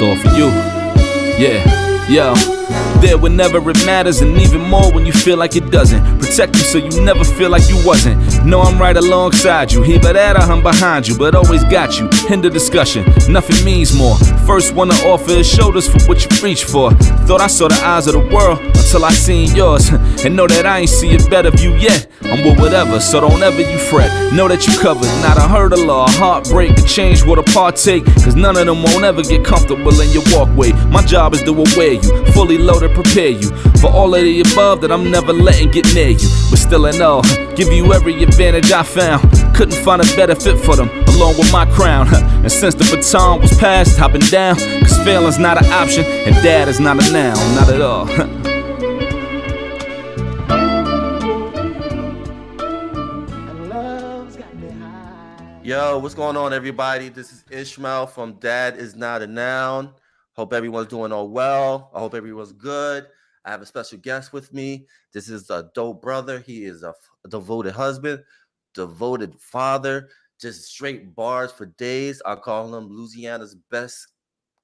It's all for you. Yeah, yo. There whenever it matters, and even more when you feel like it doesn't. Protect you so you never feel like you wasn't. Know I'm right alongside you. Either that or I'm behind you, but always got you. End of discussion, nothing means more. First one to offer is shoulders for what you reach for. Thought I saw the eyes of the world until I seen yours. And know that I ain't see a better view yet. I'm with whatever, so don't ever you fret. Know that you covered, not a hurdle or a heartbreak. A change what a partake, cause none of them won't ever get comfortable in your walkway. My job is to aware you, fully loaded, prepare you for all of the above that I'm never letting get near you. But still in all, give you every advantage I found. Couldn't find a better fit for them, along with my crown. And since the baton was passed, I've been down. Cause failing's not an option, and dad is not a noun, not at all. Yo, what's going on, everybody? This is Ishmael from Dad Is Not a Noun. Hope everyone's doing all well. I hope everyone's good. I have a special guest with me. This is a dope brother. He is a devoted husband, devoted father, just straight bars for days. I call him Louisiana's best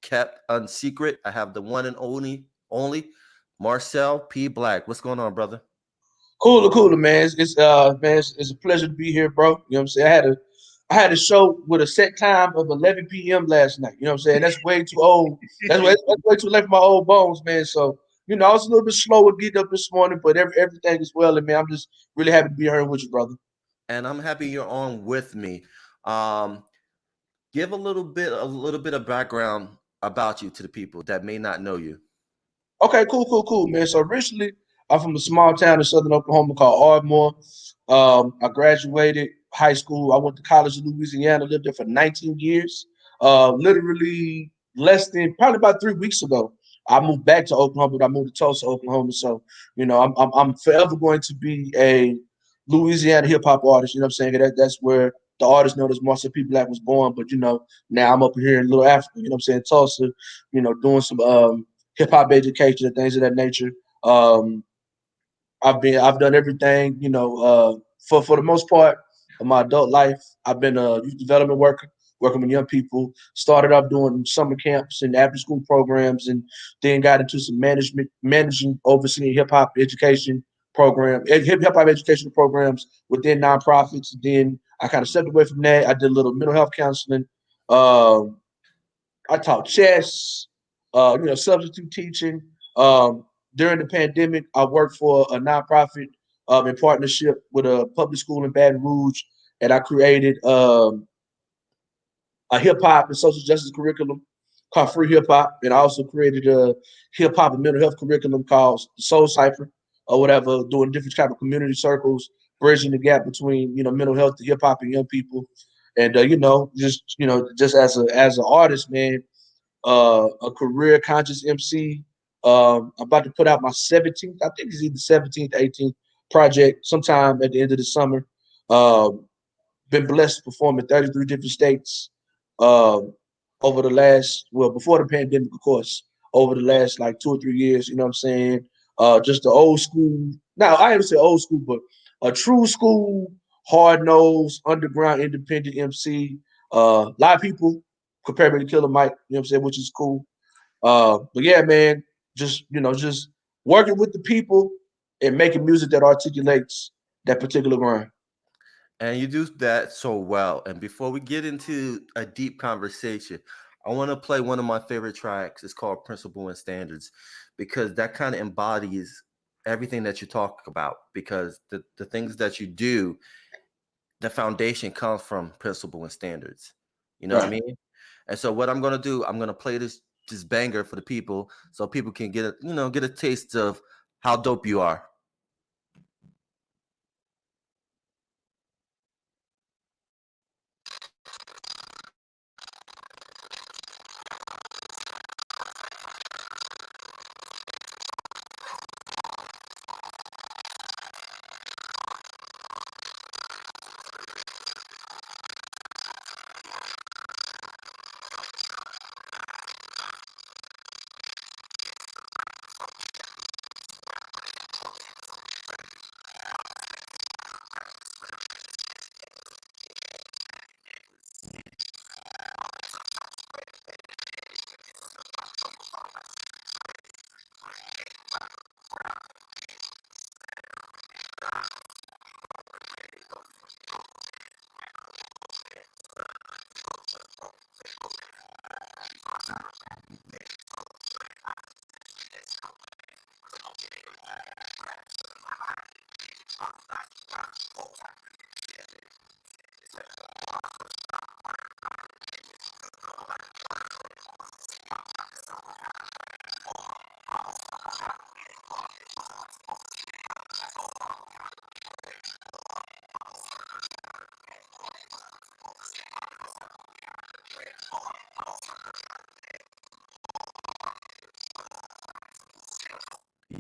kept unsecret. I have the one and only Marcel P. Black. What's going on, brother? Cooler, man. It's a pleasure to be here, bro. You know what I'm saying? I had a show with a set time of 11 p.m. last night. You know what I'm saying? That's way too old. That's way too late for my old bones, man. So, I was a little bit slower getting up this morning, but everything is well. And man, I'm just really happy to be here with you, brother. And I'm happy you're on with me. Give a little bit of background about you to the people that may not know you. Okay, cool, man. So originally, I'm from a small town in southern Oklahoma called Ardmore. I graduated high school. I went to college in Louisiana, lived there for 19 years. Literally probably about 3 weeks ago, I moved back to Oklahoma, but I moved to Tulsa, Oklahoma. So, I'm forever going to be a Louisiana hip hop artist. You know what I'm saying? That's where the artist known as Marcel P. Black was born. But, now I'm up here in Little Africa, you know what I'm saying, Tulsa, doing some hip hop education and things of that nature. I've done everything, for the most part of my adult life. I've been a youth development worker, working with young people. Started off doing summer camps and after school programs, and then got into some managing, overseeing hip hop educational programs within nonprofits. Then I kind of stepped away from that. I did a little mental health counseling. Um, I taught chess, substitute teaching. During the pandemic, I worked for a nonprofit in partnership with a public school in Baton Rouge, and I created a hip hop and social justice curriculum called Free Hip Hop, and I also created a hip hop and mental health curriculum called Soul Cipher or whatever, doing different type of community circles, bridging the gap between mental health to hip hop and young people, and just as an artist, man, a career conscious MC. I'm about to put out my 17th, I think it's either 17th, 18th project sometime at the end of the summer. Been blessed to perform in 33 different states over the before the pandemic, of course, over the last like 2 or 3 years, you know what I'm saying? Just the old school, now I ain't say old school, but a true school, hard-nosed, underground, independent MC. A lot of people compare me to Killer Mike, you know what I'm saying, which is cool. But yeah, man, just working with the people and making music that articulates that particular grind. And you do that so well. And before we get into a deep conversation, I want to play one of my favorite tracks. It's called Principle and Standards, because that kind of embodies everything that you talk about. Because the things that you do, the foundation comes from principle and standards. You know what I Right. mean? And so what I'm gonna do, I'm gonna play this banger for the people so people can get a taste of how dope you are.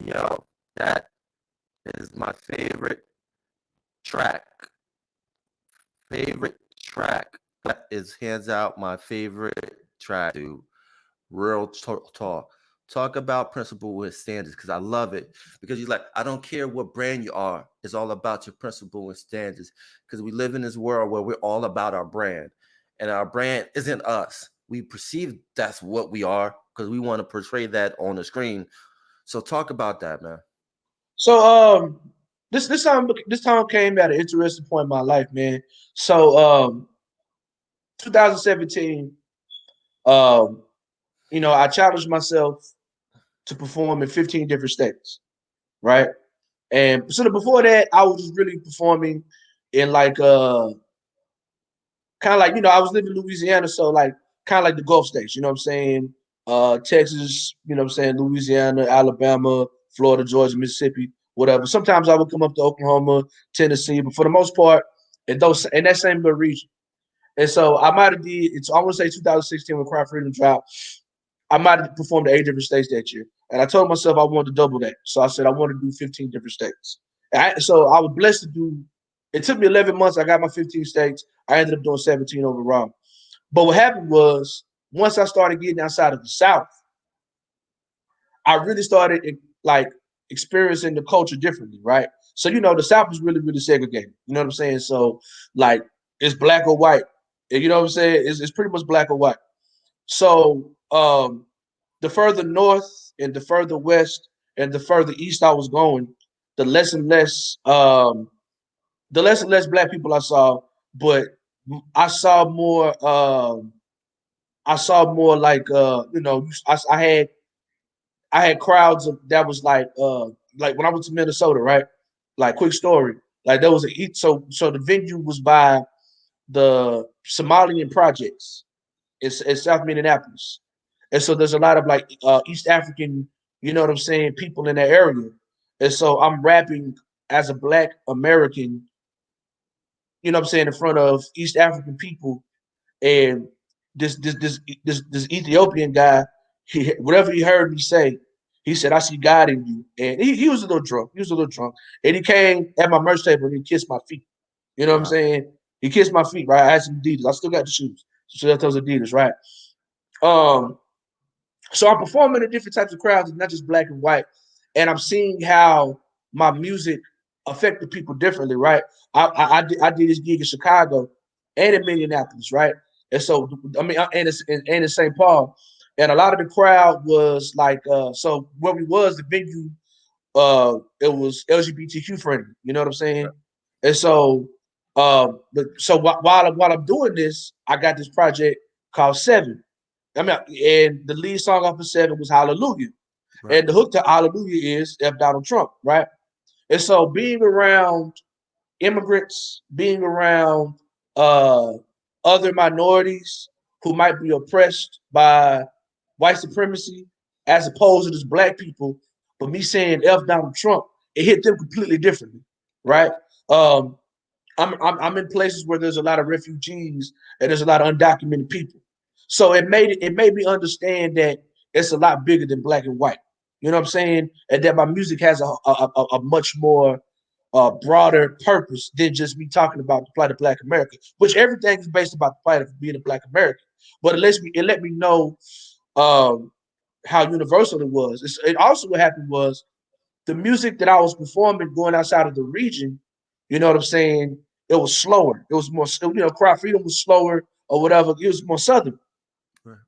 Yo, that is my favorite track. Favorite track. That is hands out my favorite track, dude. Real talk. Talk about principle with standards because I love it. Because you're like, I don't care what brand you are. It's all about your principle and standards. Because we live in this world where we're all about our brand. And our brand isn't us. We perceive that's what we are because we want to portray that on the screen. So talk about that, man. So this time came at an interesting point in my life, man. So 2017, I challenged myself to perform in 15 different states, right? And so before that, I was just really performing in like kind of like, I was living in Louisiana, so like kind of like the Gulf states, you know what I'm saying? Texas, you know what I'm saying, Louisiana, Alabama, Florida, Georgia, Mississippi, whatever. Sometimes I would come up to Oklahoma, Tennessee, but for the most part, in that same little region. And so I might have I want to say 2016 when Cry Freedom dropped, I might have performed 8 different states that year. And I told myself I wanted to double that. So I said I want to do 15 different states. So I was blessed to do, it took me 11 months. I got my 15 states. I ended up doing 17 overall. But what happened was once I started getting outside of the South, I really started like experiencing the culture differently, right? So, the South is really, really segregated. You know what I'm saying? So like it's black or white. You know what I'm saying? It's pretty much black or white. So the further north and the further west and the further east I was going, the less and less black people I saw, but I saw more like I had crowds that was like when I went to Minnesota, right? Like quick story. Like there was so the venue was by the Somalian projects. It's South Minneapolis. And so there's a lot of like East African, you know what I'm saying, people in that area. And so I'm rapping as a Black American, you know what I'm saying, in front of East African people. And this Ethiopian guy, whatever he heard me say, he said, I see God in you. And he was a little drunk. He was a little drunk. And he came at my merch table and he kissed my feet. You know what I'm saying? He kissed my feet, right? I had some Adidas. I still got the shoes. So that's those Adidas, right? Um, so I'm performing in different types of crowds, not just black and white, and I'm seeing how my music affected people differently, right? I did this gig in Chicago and in Minneapolis, right? And so I mean, and in St. Paul, and a lot of the crowd was like, so where we was the venue, it was LGBTQ friendly, you know what I'm saying? And so, while I'm doing this, I got this project called Seven. I mean, and the lead song off of Seven was Hallelujah. Right. And the hook to Hallelujah is F. Donald Trump, right? And so being around immigrants, being around uh, other minorities who might be oppressed by white supremacy, as opposed to just black people, but me saying F. Donald Trump, it hit them completely differently, right? Um, I'm in places where there's a lot of refugees and there's a lot of undocumented people. So it made me understand that it's a lot bigger than black and white. You know what I'm saying? And that my music has a much more broader purpose than just me talking about the plight of Black America, which everything is based about the plight of being a Black American. But it let me know how universal it was. It also what happened was the music that I was performing going outside of the region, you know what I'm saying? It was slower. It was more, Cry Freedom was slower or whatever. It was more southern. Right.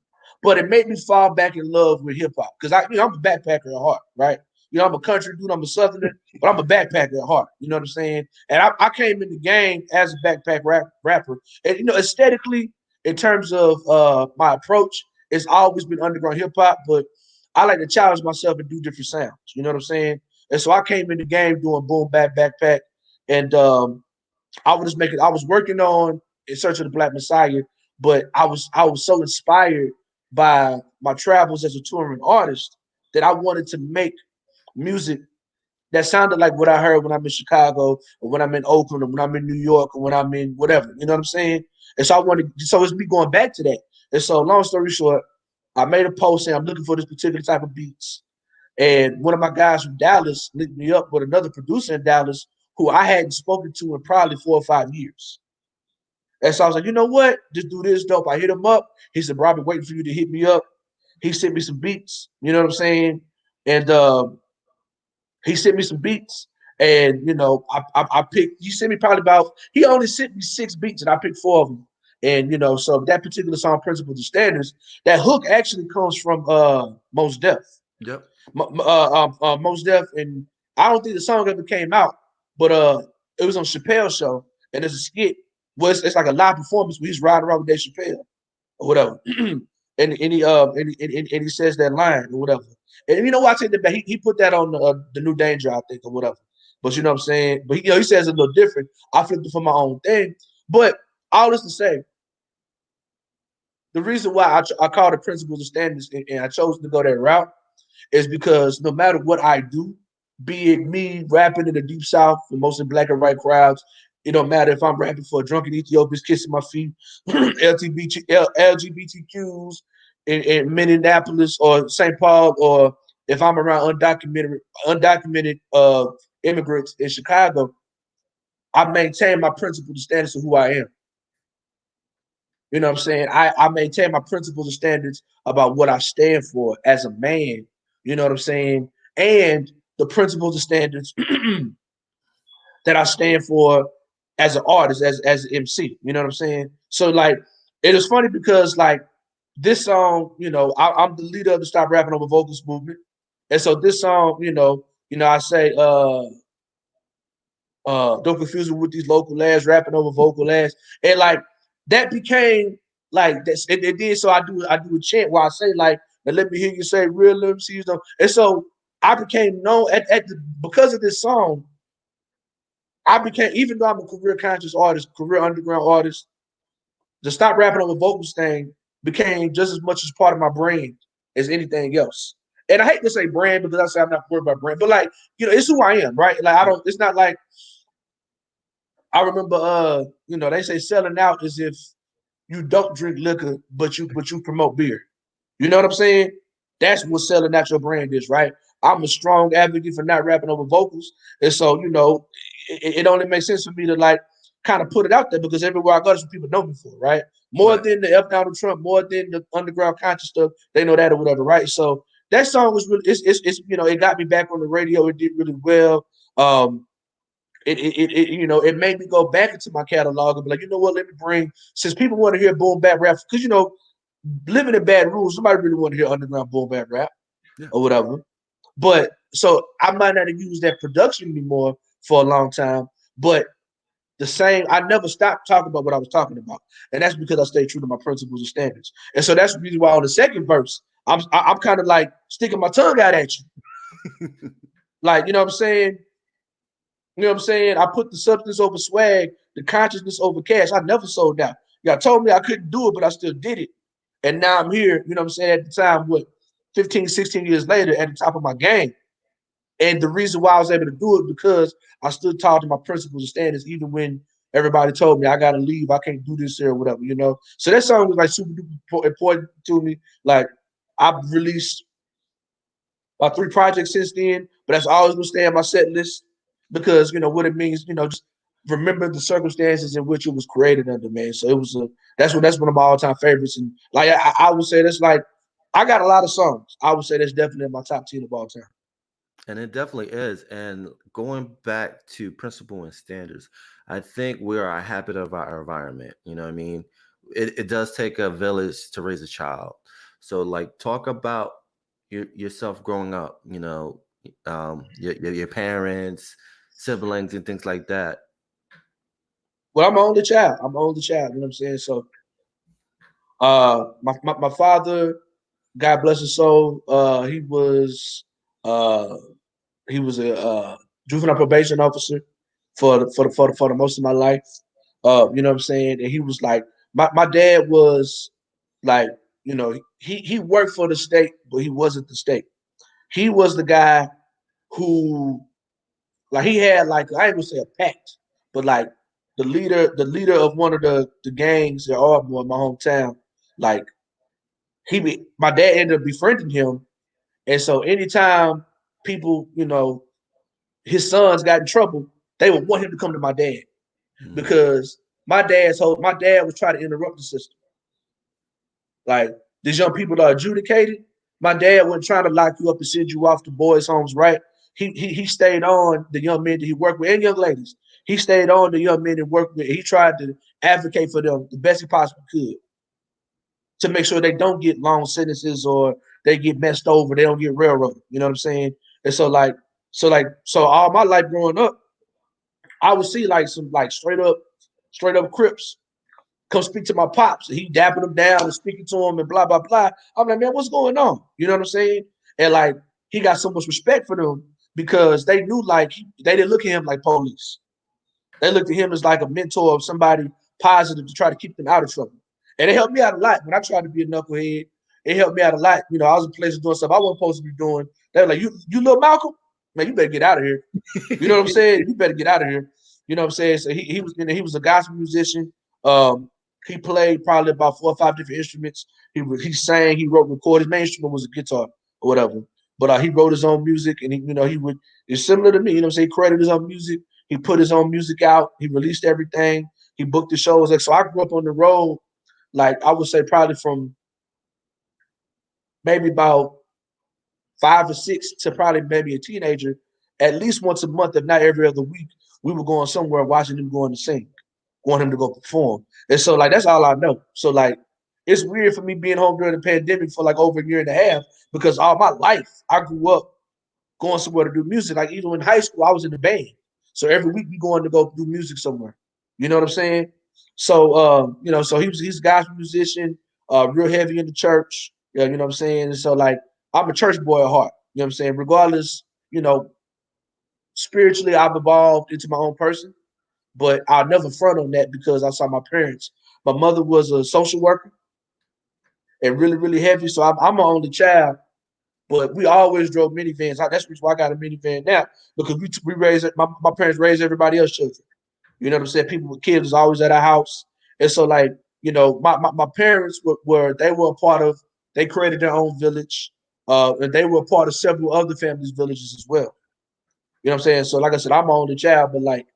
But it made me fall back in love with hip hop because I'm a backpacker at heart, right? I'm a country dude, I'm a southerner, but I'm a backpacker at heart. You know what I'm saying? And I came in the game as a backpack rapper. And aesthetically, in terms of my approach, it's always been underground hip hop, but I like to challenge myself and do different sounds. You know what I'm saying? And so I came in the game doing boom bap backpack, and I was working on In Search of the Black Messiah, but I was so inspired by my travels as a touring artist that I wanted to make music that sounded like what I heard when I'm in Chicago or when I'm in Oakland or when I'm in New York or when I'm in whatever. You know what I'm saying? And so it's me going back to that. And so long story short, I made a post saying I'm looking for this particular type of beats. And one of my guys from Dallas linked me up with another producer in Dallas who I hadn't spoken to in probably 4 or 5 years. And so I was like, you know what? Just do this dope. I hit him up. He said, bro, I've been waiting for you to hit me up. He sent me some beats. You know what I'm saying? And he sent me some beats. And, you know, I picked, he sent me probably about, he only sent me 6 beats and I picked 4 of them. And, you know, so that particular song, Principles and Standards, that hook actually comes from Mos Def. Yep. Mos Def, and I don't think the song ever came out, but it was on Chappelle's show, and there's a skit where it's like a live performance where he's riding around with Dave Chappelle or whatever, and he says that line or whatever. And you know what, I take that back. He put that on the New Danger, I think, or whatever. But you know what I'm saying. But he says it a little different. I flipped it for my own thing. But all this to say, the reason why I call it Principles and Standards and I chose to go that route is because no matter what I do, be it me rapping in the Deep South for mostly black and white crowds, it don't matter if I'm rapping for drunken Ethiopians kissing my feet, LGBTQs in Minneapolis or St. Paul, or if I'm around undocumented immigrants in Chicago, I maintain my principles and standards of who I am. You know what I'm saying? I maintain my principles and standards about what I stand for as a man. You know what I'm saying? And the principles and standards that I stand for as an artist, as an MC. You know what I'm saying? So like, it is funny because like this song, you know, I'm the leader of the Stop Rapping Over Vocals movement, and so this song, I say, don't confuse it with these local ass rapping over vocal ass, and like that became like that's it did. So I do a chant where I say like, now let me hear you say real MCs though, and so I became known because of this song. I became, even though I'm a career conscious artist, career underground artist, the Stop Rapping Over Vocals thing became just as much as part of my brand as anything else. And I hate to say brand because I say I'm not worried about brand, but like, it's who I am, right? Like it's not like, I remember they say selling out is if you don't drink liquor, but you promote beer. You know what I'm saying? That's what selling out your brand is, right? I'm a strong advocate for not rapping over vocals. And so, it only makes sense for me to like kind of put it out there because everywhere I go, that's what people know me for, right? More Right. than the F Donald Trump, more than the underground conscious stuff, they know that or whatever, right? So that song was really, it's it got me back on the radio. It did really well. It made me go back into my catalog and be like, you know what, let me bring, since people want to hear boom bap rap, because living in Baton Rouge, somebody really want to hear underground boom bap rap or whatever. But so I might not have used that production anymore for a long time, but I never stopped talking about what I was talking about. And that's because I stayed true to my principles and standards. And so that's the reason why on the second verse, I'm kind of like sticking my tongue out at you. Like, you know what I'm saying? You know what I'm saying? I put the substance over swag, the consciousness over cash. I never sold out. Y'all told me I couldn't do it, but I still did it. And now I'm here, you know what I'm saying, at the time, 15, 16 years later, at the top of my game. And the reason why I was able to do it because I stood tall to my principles and standards, even when everybody told me I gotta leave, I can't do this here or whatever, So that song was like super duper important to me. Like I've released about 3 projects since then, but that's always gonna stay on my set list because what it means, just remember the circumstances in which it was created under, man. So it was that's one of my all-time favorites. And like I would say that's like I got a lot of songs. I would say that's definitely in my top 10 of all time. And it definitely is. And going back to principle and standards, I think we are a habit of our environment. You know what I mean? It does take a village to raise a child. So, like, talk about yourself growing up, your parents, siblings, and things like that. Well, I'm my only child. You know what I'm saying? So, my father, God bless his soul, he was a juvenile probation officer for the most of my life. You know what I'm saying? And he was like, my dad was like, he worked for the state, but he wasn't the state. He was the guy who, like, he had like, I ain't gonna say a pact, but like the leader of one of the gangs in Ardmore, my hometown, like my dad ended up befriending him. And so anytime people, his sons got in trouble, they would want him to come to my dad because my dad was trying to interrupt the system. Like these young people are adjudicated. My dad wasn't trying to lock you up and send you off to boys' homes, right? He stayed on the young men that he worked with and young ladies. He stayed on the young men he worked with. He tried to advocate for them the best he possibly could to make sure they don't get long sentences or they get messed over, they don't get railroaded. You know what I'm saying? And so all my life growing up, I would see like some like straight up Crips come speak to my pops. And he dapping them down and speaking to him and blah, blah, blah. I'm like, man, what's going on? You know what I'm saying? And like, he got so much respect for them because they knew like, they didn't look at him like police. They looked at him as like a mentor of somebody positive to try to keep them out of trouble. And it helped me out a lot. When I tried to be a knucklehead, it helped me out a lot. I was in places doing stuff I wasn't supposed to be doing. They were like, you little Malcolm? Man, you better get out of here. You know what I'm saying? You better get out of here. You know what I'm saying? So he was a gospel musician. He played probably about 4 or 5 different instruments. He sang, he wrote, recorded. His main instrument was a guitar or whatever. But he wrote his own music, and it's similar to me. You know what I'm saying? He created his own music. He put his own music out. He released everything. He booked the shows. Like, so I grew up on the road, like I would say probably from maybe about 5 or 6 to probably maybe a teenager. At least once a month, if not every other week, we were going somewhere watching him going to sing, want him to go perform. And so like that's all I know. So like it's weird for me being home during the pandemic for like over a year and a half because all my life I grew up going somewhere to do music. Like even in high school, I was in the band. So every week we going to go do music somewhere. You know what I'm saying? So so he's a gospel musician, real heavy in the church. Yeah, you know what I'm saying? And so like I'm a church boy at heart. You know what I'm saying? Regardless, spiritually I've evolved into my own person, but I'll never front on that because I saw my parents. My mother was a social worker and really, really heavy. So I'm my only child, but we always drove minivans. That's the reason why I got a minivan now because we raised my parents raised everybody else's children. You know what I'm saying? People with kids was always at our house, and so like my parents they were a part of. They created their own village, and they were a part of several other families' villages as well. You know what I'm saying? So like I said, I'm my only child, but like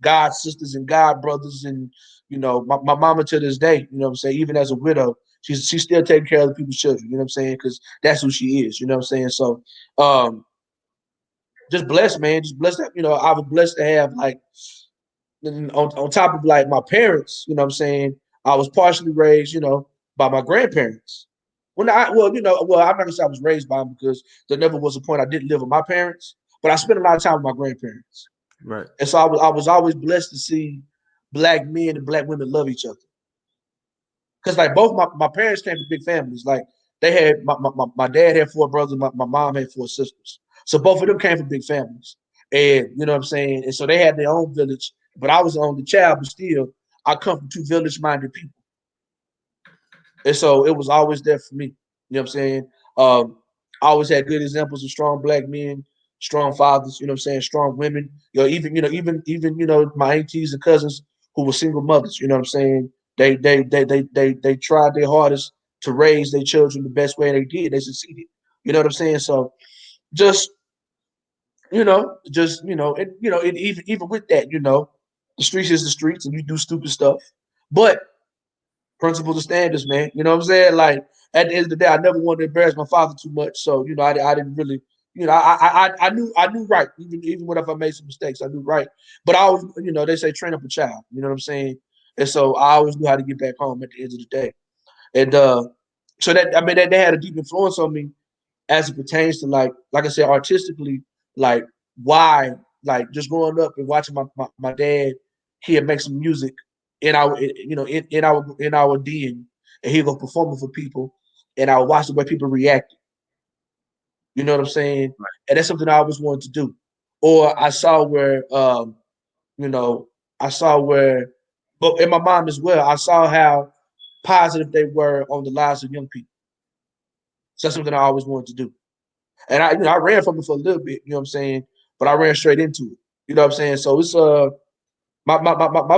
God sisters and God brothers and my mama to this day, you know what I'm saying, even as a widow, she's still taking care of the people's children, you know what I'm saying? Because that's who she is, you know what I'm saying? So just blessed, man. Just blessed that, I was blessed to have like on top of like my parents, you know what I'm saying, I was partially raised, by my grandparents. I'm not gonna say I was raised by them because there never was a point I didn't live with my parents, but I spent a lot of time with my grandparents. Right. And so I was always blessed to see black men and black women love each other. Because like both my parents came from big families. Like they had my dad had 4 brothers, my mom had 4 sisters. So both of them came from big families. And you know what I'm saying? And so they had their own village, but I was the only child, but still I come from 2 village-minded people. And so it was always there for me. You know what I'm saying? I always had good examples of strong black men, strong fathers, you know what I'm saying, strong women. Even my aunties and cousins who were single mothers, you know what I'm saying? They tried their hardest to raise their children the best way, and they did. They succeeded. You know what I'm saying? So just even with that, the streets is the streets, and you do stupid stuff. But principles and standards, man. You know what I'm saying? Like at the end of the day, I never wanted to embarrass my father too much. So I didn't really, I knew right. Even if I made some mistakes, I knew right. But I always, they say train up a child. You know what I'm saying? And so I always knew how to get back home at the end of the day. And so that they had a deep influence on me as it pertains to like I said, artistically, like why, like just growing up and watching my dad here make some music in our in our den, and he'll go performing for people, and I would watch the way people reacted. You know what I'm saying? Right. And that's something I always wanted to do. Or I saw where I saw where, but in my mom as well, I saw how positive they were on the lives of young people. So that's something I always wanted to do. And I ran from it for a little bit, you know what I'm saying? But I ran straight into it. You know what I'm saying? So it's my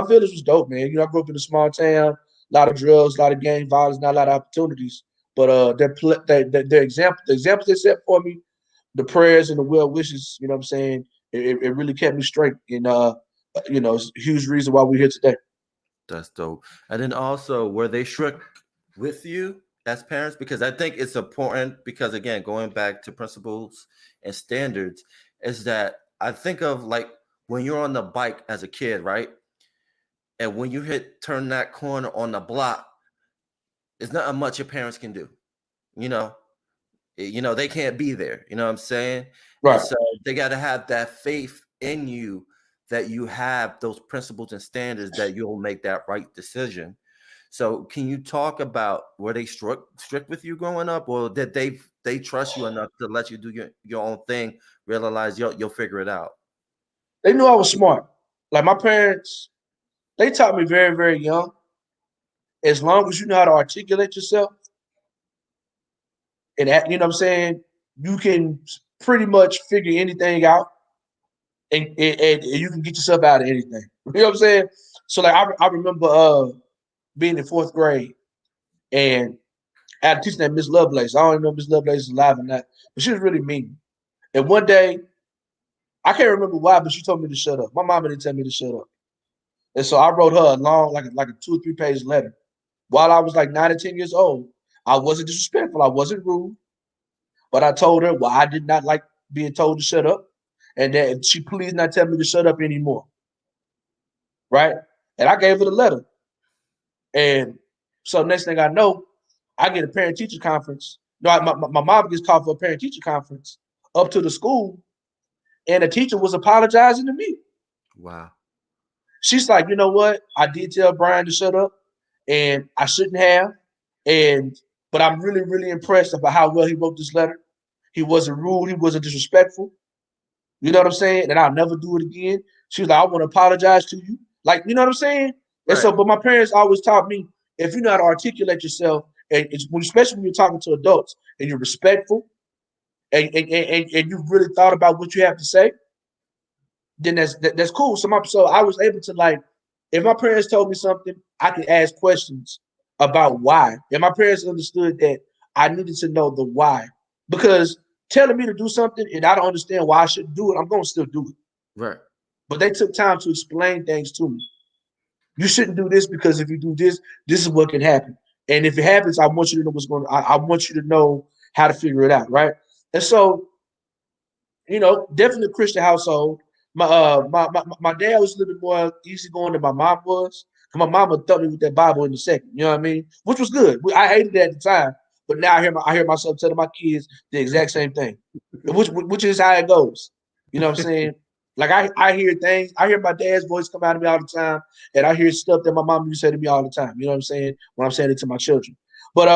village was dope, man. I grew up in a small town, a lot of drugs, a lot of gang violence, not a lot of opportunities. But their example, the examples they set for me the prayers and the well wishes, you know what I'm saying, it really kept me straight. And it's a huge reason why we're here today. That's dope. And then also, were they strict with you as parents? Because I think it's important because again, going back to principles and standards, is that I think of like when you're on the bike as a kid, right? And when you turn that corner on the block, there's not much your parents can do. You know, they can't be there. You know what I'm saying? And Right. so they got to have that faith in you that you have those principles and standards that you'll make that right decision. So can you talk about were they strict with you growing up, or did they trust you enough to let you do your own thing, realize you'll figure it out? They knew I was smart. Like my parents, they taught me very, very young. As long as you know how to articulate yourself, and you know what I'm saying, you can pretty much figure anything out, and you can get yourself out of anything. You know what I'm saying? So like I remember being in fourth grade, and I had a teacher named Miss Lovelace. I don't even know if Miss Lovelace is alive or not, but she was really mean. And one day, I can't remember why, but she told me to shut up. My mama didn't tell me to shut up. And so I wrote her a long, like a 2 or 3 page letter. While I was like 9 or 10 years old, I wasn't disrespectful. I wasn't rude, but I told her why I did not like being told to shut up, and that she please not tell me to shut up anymore. Right? And I gave her the letter. And so next thing I know, I get a parent teacher conference. No, my mom gets called for a parent teacher conference up to the school, and the teacher was apologizing to me. Wow. She's like, you know what? I did tell Brian to shut up, and I shouldn't have. But I'm really, really impressed about how well he wrote this letter. He wasn't rude. He wasn't disrespectful. You know what I'm saying? And I'll never do it again. She was like, I want to apologize to you. Like, you know what I'm saying? And Right. so, but my parents always taught me, if you know how to articulate yourself, and especially when you're talking to adults and you're respectful and you really thought about what you have to say, then that's cool. So I was able to, like, if my parents told me something, I could ask questions about why. And my parents understood that I needed to know the why. Because telling me to do something and I don't understand why I shouldn't do it, I'm gonna still do it. Right. But they took time to explain things to me. You shouldn't do this because if you do this, this is what can happen. And if it happens, I want you to know what's going on. I want you to know how to figure it out, right? And so, definitely a Christian household. My dad was a little bit more easygoing than my mom was. My mom would thump me with that Bible in a second. You know what I mean? Which was good. I hated it at the time, but now I hear myself telling my kids the exact same thing, which is how it goes. You know what I'm saying? Like I hear things. I hear my dad's voice come out of me all the time, and I hear stuff that my mom used to say to me all the time. You know what I'm saying? When I'm saying it to my children. But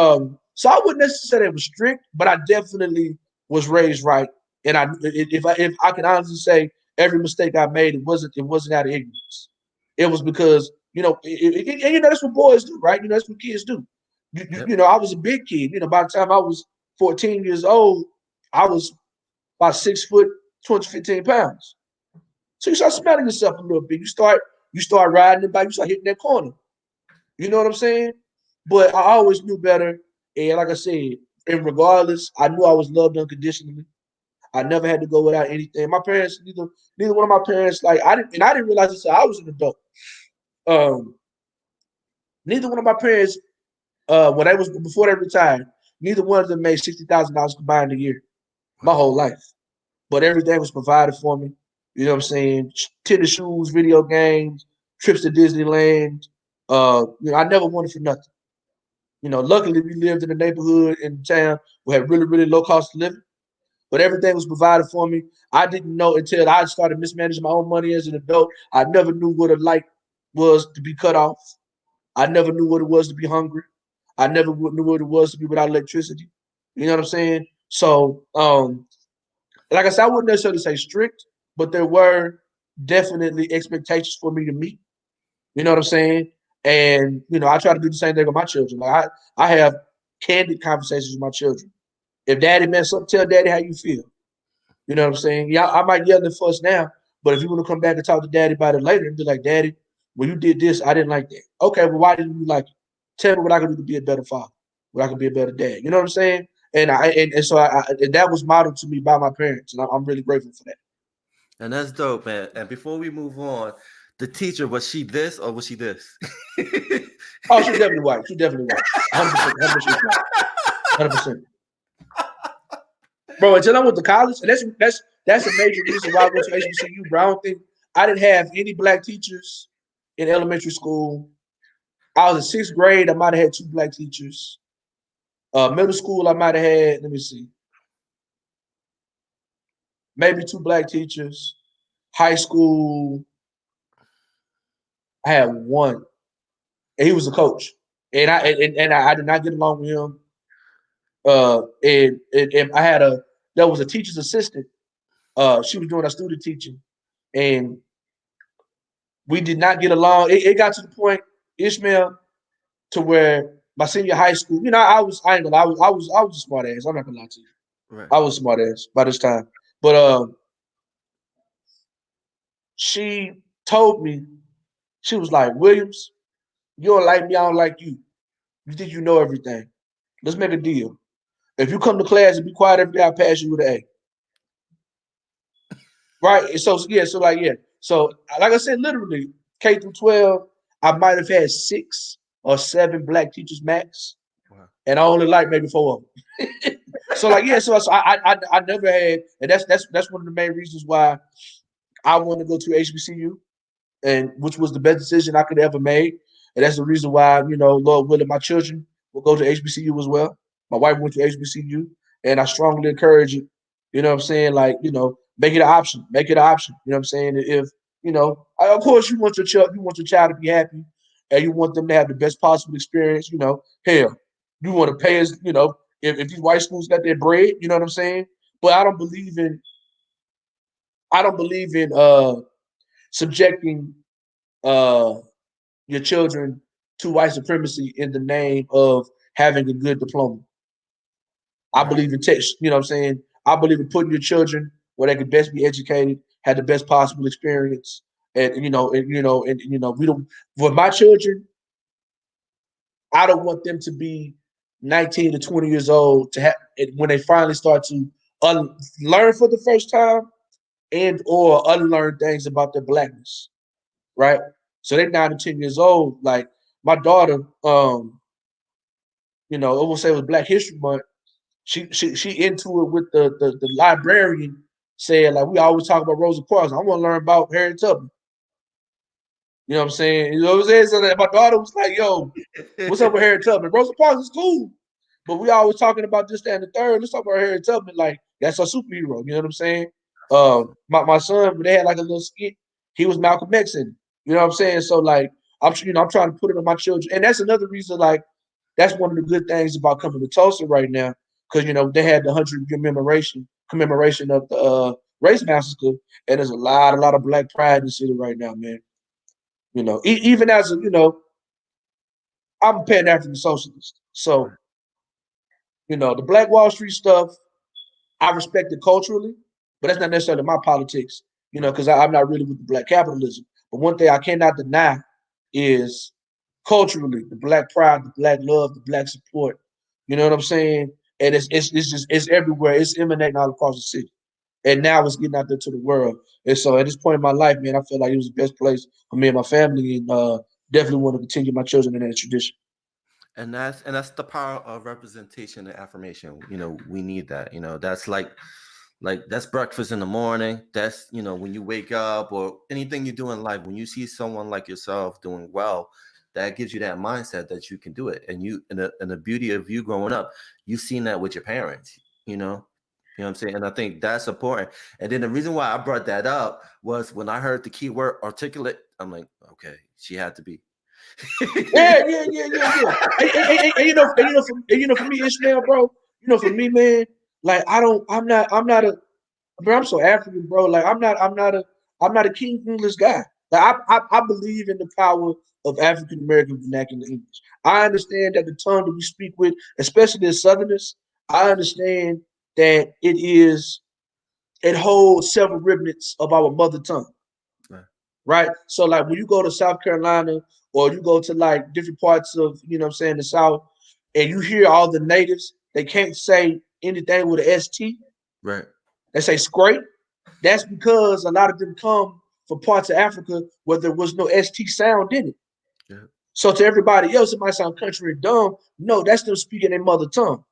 so I wouldn't necessarily say it was strict, but I definitely was raised right. And if I can honestly say every mistake I made, it wasn't out of ignorance. It was because and that's what boys do, right? That's what kids do. Yep. I was a big kid. By the time I was 14 years old, I was about 6 foot, 215 pounds. So you start smelling yourself a little bit. You start riding the bike. You start hitting that corner. You know what I'm saying? But I always knew better. And like I said, and regardless, I knew I was loved unconditionally. I never had to go without anything. My parents, neither one of my parents, like I didn't realize this until I was an adult. Um, Neither one of my parents, when they was before they retired, neither one of them made $60,000 combined a year, my whole life. But everything was provided for me. You know what I'm saying? Tennis shoes, video games, trips to Disneyland. I never wanted for nothing. Luckily we lived in a neighborhood in town we had really, really low cost of living, but everything was provided for me. I didn't know until I started mismanaging my own money as an adult. I never knew what a light was to be cut off. I never knew what it was to be hungry. I never knew what it was to be without electricity. You know what I'm saying? So, like I said, I wouldn't necessarily say strict, but there were definitely expectations for me to meet. You know what I'm saying? And I try to do the same thing with my children. Like I have candid conversations with my children. If daddy messed up, tell daddy how you feel. You know what I'm saying? Yeah, I might yell and fuss now, but if you want to come back and talk to daddy about it later and be like, Daddy, when you did this, I didn't like that. Okay, well, why didn't you like it? Tell me what I can do to be a better father, what I can be a better dad. You know what I'm saying? And so and that was modeled to me by my parents, and I'm really grateful for that. And that's dope, man. And before we move on, the teacher, was she this or was she this? Oh, she's definitely white. She's definitely white. 100%. 100%. Bro, until I went to college, and that's a major reason why I went to HBCU, bro. I don't think I didn't have any black teachers in elementary school. I was in 6th grade, I might have had 2 black teachers. Middle school, I might have had, let me see, maybe 2 black teachers. High school, I had 1, and he was a coach. And I did not get along with him. And I had there was a teacher's assistant. She was doing our student teaching, and we did not get along. It got to the point, Ishmael, to where my senior high school, I ain't gonna, I was a smart ass. I'm not gonna lie to you. Right. I was a smart ass by this time. But she told me, she was like, Williams, you don't like me, I don't like you. You think you know everything. Let's make a deal. If you come to class and be quiet every day, I'll pass you with an A. Right? So like I said, literally, K through 12, I might have had 6 or 7 black teachers max. Wow. And I only like maybe 4 of them. So I never had, and that's one of the main reasons why I wanted to go to HBCU, and which was the best decision I could ever make. And that's the reason why, Lord willing, my children will go to HBCU as well. My wife went to HBCU, and I strongly encourage it. You know what I'm saying? Like, make it an option. Make it an option. You know what I'm saying? If, of course you want your child to be happy, and you want them to have the best possible experience, hell, you want to pay us, if these white schools got their bread, you know what I'm saying? But I don't believe in subjecting your children to white supremacy in the name of having a good diploma. I believe in text, you know what I'm saying? I believe in putting your children where they can best be educated, have the best possible experience. And we don't, for my children, I don't want them to be 19 to 20 years old to have when they finally start to learn for the first time and or unlearn things about their blackness, right? So they're 9 to 10 years old. Like my daughter, I will say it was Black History Month. She into it with the librarian saying, like, we always talk about Rosa Parks. I want to learn about Harriet Tubman. You know what I'm saying? You know what I'm saying? So that my daughter was like, yo, what's up with Harriet Tubman? Rosa Parks is cool. But we always talking about this, that, and the third. Let's talk about Harriet Tubman. Like, that's our superhero. You know what I'm saying? My son, when they had like a little skit, he was Malcolm X in it. You know what I'm saying? So like, I'm trying to put it on my children. And that's another reason, like, that's one of the good things about coming to Tulsa right now. Because, they had the 100-year commemoration of the race massacre. And there's a lot of black pride in the city right now, man. Even as I'm a Pan-African socialist. So, the Black Wall Street stuff, I respect it culturally, but that's not necessarily my politics, because I'm not really with the black capitalism. But one thing I cannot deny is culturally, the black pride, the black love, the black support. You know what I'm saying? And it's everywhere. It's emanating all across the city. And now it's getting out there to the world. And so at this point in my life, man, I feel like it was the best place for me and my family, and definitely want to continue my children in that tradition. And that's the power of representation and affirmation. We need that. That's like that's breakfast in the morning. That's when you wake up or anything you do in life. When you see someone like yourself doing well, that gives you that mindset that you can do it. And the beauty of you growing up, you've seen that with your parents. You know what I'm saying? And I think that's important. And then the reason why I brought that up was when I heard the keyword articulate, I'm like, okay, she had to be. Yeah. For me, Ishmael, bro, for me, man, like I'm so African, bro. Like I'm not a King English guy. Like I believe in the power of African American vernacular English. I understand that the tongue that we speak with, especially as Southerners, I understand that it holds several remnants of our mother tongue. Right. So like when you go to South Carolina or you go to like different parts of, the South, and you hear all the natives, they can't say anything with an ST. Right. They say scrape. That's because a lot of them come from parts of Africa where there was no ST sound in it. Yeah. So to everybody else, it might sound country and dumb. No, that's them speaking their mother tongue.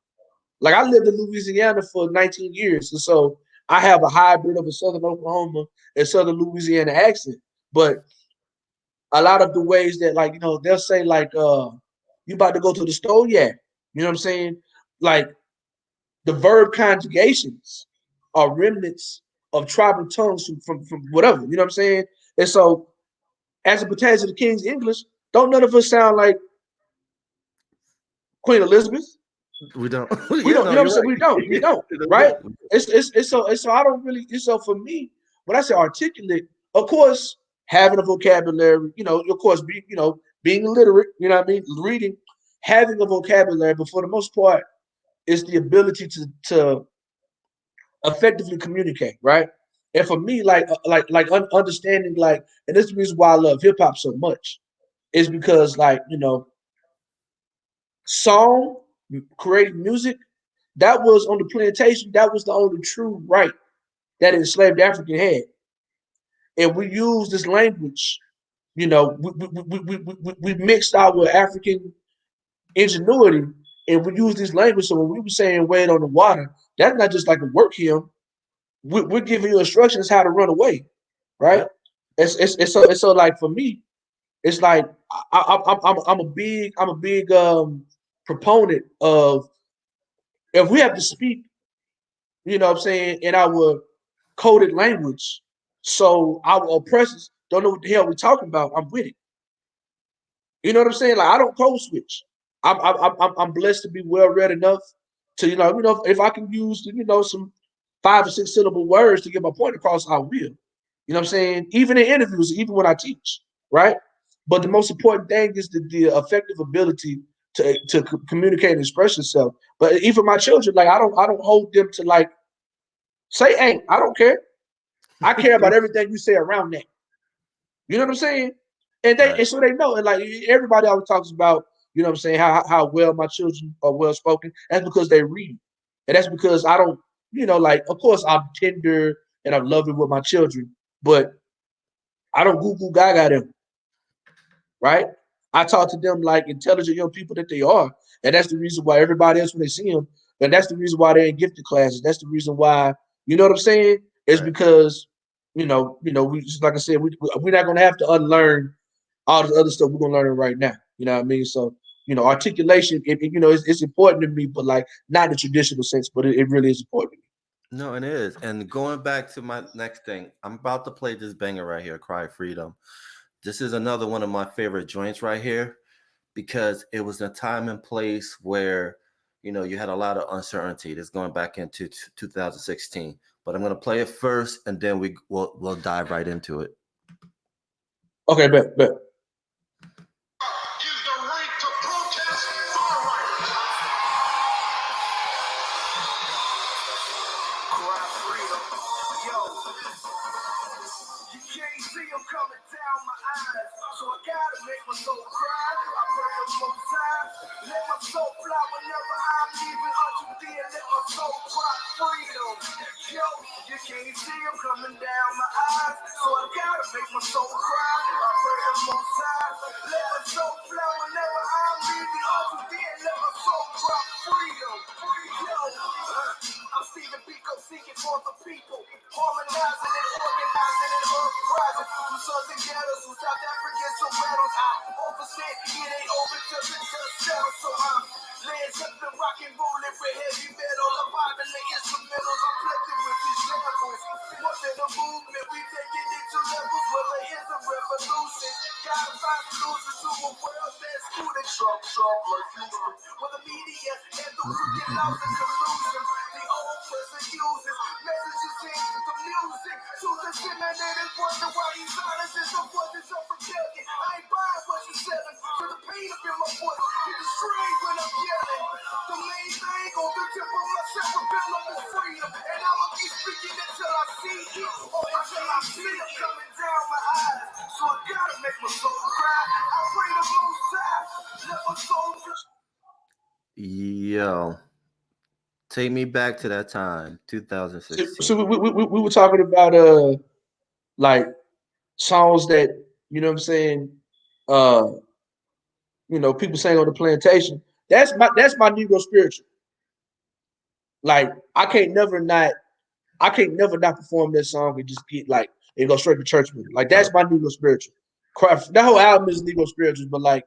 Like I lived in Louisiana for 19 years, and so I have a hybrid of a Southern Oklahoma and Southern Louisiana accent. But a lot of the ways that, like, they'll say like, you about to go to the store? Yeah. You know what I'm saying? Like the verb conjugations are remnants of tribal tongues from whatever. You know what I'm saying? And so as it pertains to the King's English, don't none of us sound like Queen Elizabeth. We don't. We Yeah, don't, no, you know what I'm you're saying? right. We don't, We right? don't. So I don't really, so for me, when I say articulate, of course, having a vocabulary, of course, being literate, you know what I mean? Reading, having a vocabulary, but for the most part, it's the ability to effectively communicate, right? And for me, understanding, like, and this is the reason why I love hip hop so much, is because, like, song, creating music, that was on the plantation. That was the only true right that an enslaved African had. And we use this language, we mixed our African ingenuity and we use this language. So when we were saying wait on the water, that's not just like a work hymn. We're giving you instructions how to run away, right? Yep. It's so like for me, it's like I'm a big proponent of, if we have to speak, what I'm saying, in our coded language, so our oppressors don't know what the hell we're talking about, I'm with it. You know what I'm saying? Like I don't code switch. I'm blessed to be well read enough to, if I can use some 5 or 6 syllable words to get my point across, I will. You know what I'm saying? Even in interviews, even when I teach, right? But the most important thing is the effective ability to communicate and express yourself. But even my children, like I don't hold them to, like, say ain't. I don't care. I care about everything you say around that. You know what I'm saying? And so they know. And like everybody always talks about, you know what I'm saying, how well my children are well spoken. That's because they read. And that's because I don't, like, of course I'm tender and I'm loving with my children, but I don't goo goo gaga them, right? I talk to them like intelligent young people that they are. And that's the reason why everybody else, when they see them, and that's the reason why they're in gifted classes. That's the reason why, you know what I'm saying? It's because, we just, like I said, we're not gonna have to unlearn all this other stuff. We're gonna learn it right now. You know what I mean? So, articulation, it's important to me, but like not in the traditional sense, but it really is important to me. No, it is. And going back to my next thing, I'm about to play this banger right here, Cry Freedom. This is another one of my favorite joints right here because it was a time and place where, you had a lot of uncertainty. That's going back into 2016. But I'm going to play it first and then we'll dive right into it. Okay, bet. Is the right to protest far right. Cry freedom. Yo, you can't see them coming down my eyes, so I gotta make my soul cry. I pray the most high. Let my soul fly whenever I'm leaving unto thee, and let my soul cry freedom. Yo, you can't see them coming down my eyes, so I gotta make my soul cry. I pray the most high. Let my soul fly whenever I'm leaving unto thee, and let my soul cry freedom. Yo, I'm Stephen Biko singing for the people, harmonizing and organizing and uprising. From sons and ghettos, from South Africans to battles, I overstand it ain't over till the dust settles. So I'm laying up and rock and rolling with heavy metal. I'm bobbing the instrumentals, I'm flipping with these levels. More than a movement, we take it into levels where there is a revolution. Gotta find solutions to a world that's cool and Trump like Houston. Where the media and the crooked laws and collusion, the old person uses messages in the music to disseminate and wonder why he's honest and the voices of rebellion. I ain't buying what you're selling, to the pain up in my voice, get the strain when I'm yelling. The main thing on the tip of my cerebellum is freedom, and I'ma keep speaking until I see it, or until I see it coming down my eyes. So I gotta make my soul cry. I pray the most high, let my soul fly. Yo, Take me back to that time, So, 2016. so we were talking about like songs that, you know what I'm saying, uh people sang on the plantation. That's my Negro spiritual. Like I can't never not perform that song and just get like and go straight to church with it. Like Right. that's my Negro spiritual. That whole album is Negro spirituals, but like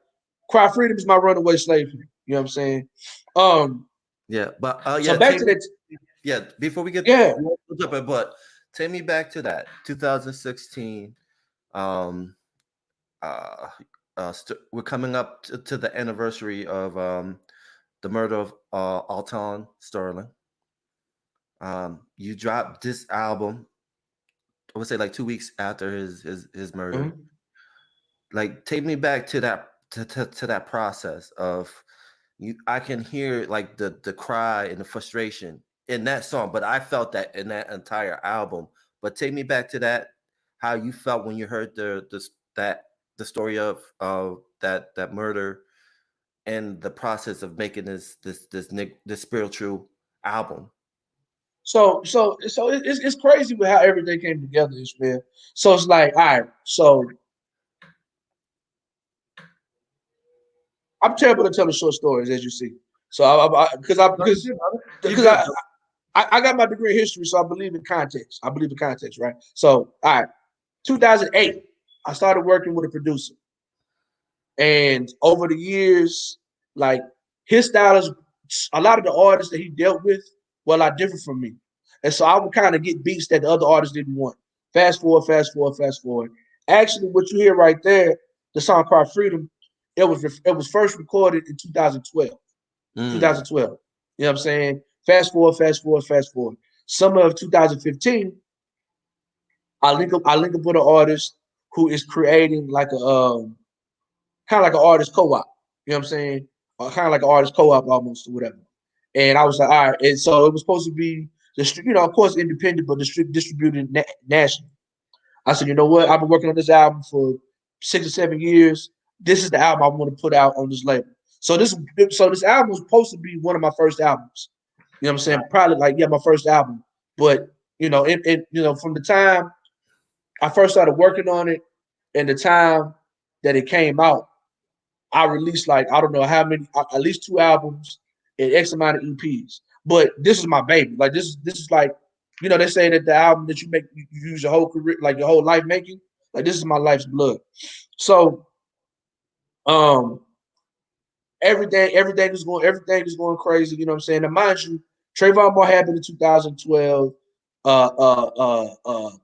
Cry Freedom is my runaway slave. You know what I'm saying? Um, Yeah, but so yeah, back to that. before we get Yeah. up it, but take me back to that 2016. Um, uh, we're coming up to the anniversary of the murder of Alton Sterling. You dropped this album, I would say like 2 weeks after his murder. Mhm. Like, take me back to to that process of you. I can hear like the cry and the frustration in that song, but I felt that in that entire album. But take me back to that, how you felt when you heard the story of that murder and the process of making this spiritual album. So it's crazy with how everything came together, man. So it's like, all right, so I'm terrible at telling short stories, as you see. So because I No, you because good, brother. You because good, brother. I got my degree in history, so I believe in context. I believe in context, right? So, all right, 2008, I started working with a producer, and over the years, like his style is a lot of the artists that he dealt with were a lot different from me, and so I would kind of get beats that the other artists didn't want. Fast forward, fast forward, fast forward. Actually, what you hear right there, the song called "Freedom," it was first recorded in 2012. Mm. 2012. You know what I'm saying? Fast forward, fast forward, fast forward. Summer of 2015, I link up with an artist who is creating like a kind of like an artist co-op. You know what I'm saying? Kind of like an artist co-op almost or whatever. And I was like, all right. And so it was supposed to be of course, independent, but distributed nationally. I said, you know what? I've been working on this album for 6 or 7 years. This is the album I want to put out on this label. So this album was supposed to be one of my first albums. You know what I'm saying? Probably like my first album. But from the time I first started working on it and the time that it came out, I released like I don't know how many, at least 2 albums and X amount of EPs. But this is my baby. Like this is like, they say that the album that you make, you use your whole career, like your whole life making. Like this is my life's blood. So um everything is going crazy. You know what I'm saying? And mind you, Trayvon Moore happened in 2012.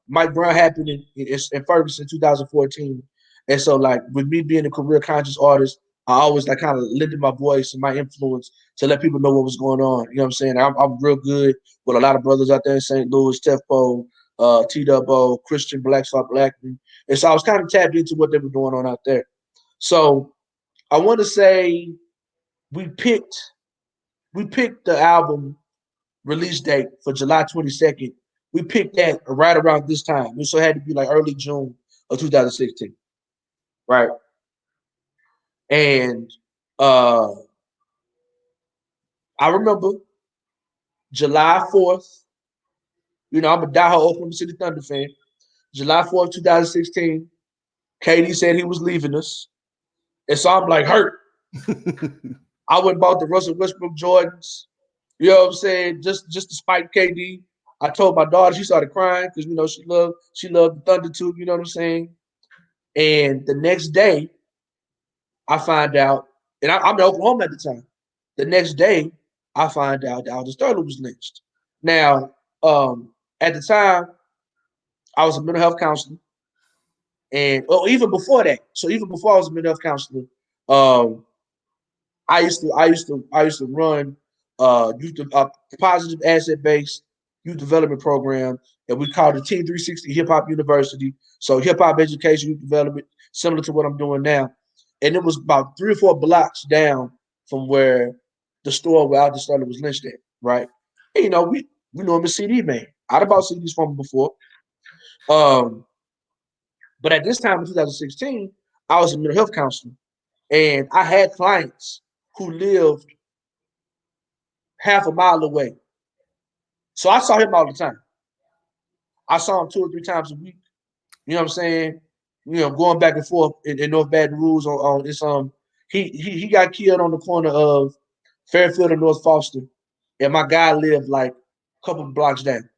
Mike Brown happened in Ferguson in 2014. And so, like with me being a career conscious artist, I always like kind of lended my voice and my influence to let people know what was going on. You know what I'm saying? I'm real good with a lot of brothers out there in St. Louis, Tefpo, T Double, Christian, Black Sock Blackman. And so I was kind of tapped into what they were doing on out there. So I want to say we picked we picked the album release date for July 22nd. We picked that right around this time. So it had to be like early June of 2016, right? And uh I remember July 4th. I'm a diehard Oklahoma City Thunder fan. July 4th, 2016, KD said he was leaving us. And so I'm like hurt. I went and bought the Russell Westbrook Jordans. You know what I'm saying? Just to spite KD. I told my daughter, she started crying because she loved the Thunder too. You know what I'm saying? And the next day, I find out, and I'm in Oklahoma at the time. The next day, I find out that Alden Sterling was lynched. Now, at the time, I was a mental health counselor, and even before that, so even before I was a mental health counselor, um, I used to run positive asset based youth development program, and we called it Team 360 Hip Hop University. So hip hop education, youth development, similar to what I'm doing now. And it was about 3 or 4 blocks down from where the store where Alden Sterling was lynched at, right? And, we know him as CD man. I'd bought CDs from him before. Um, but at this time in 2016, I was a mental health counselor, and I had clients who lived half a mile away So I saw him all the time. I saw him 2 or 3 times a week. You know what I'm saying? Going back and forth in North Baton Rouge on this he got killed on the corner of Fairfield and North Foster, and my guy lived like a couple of blocks down.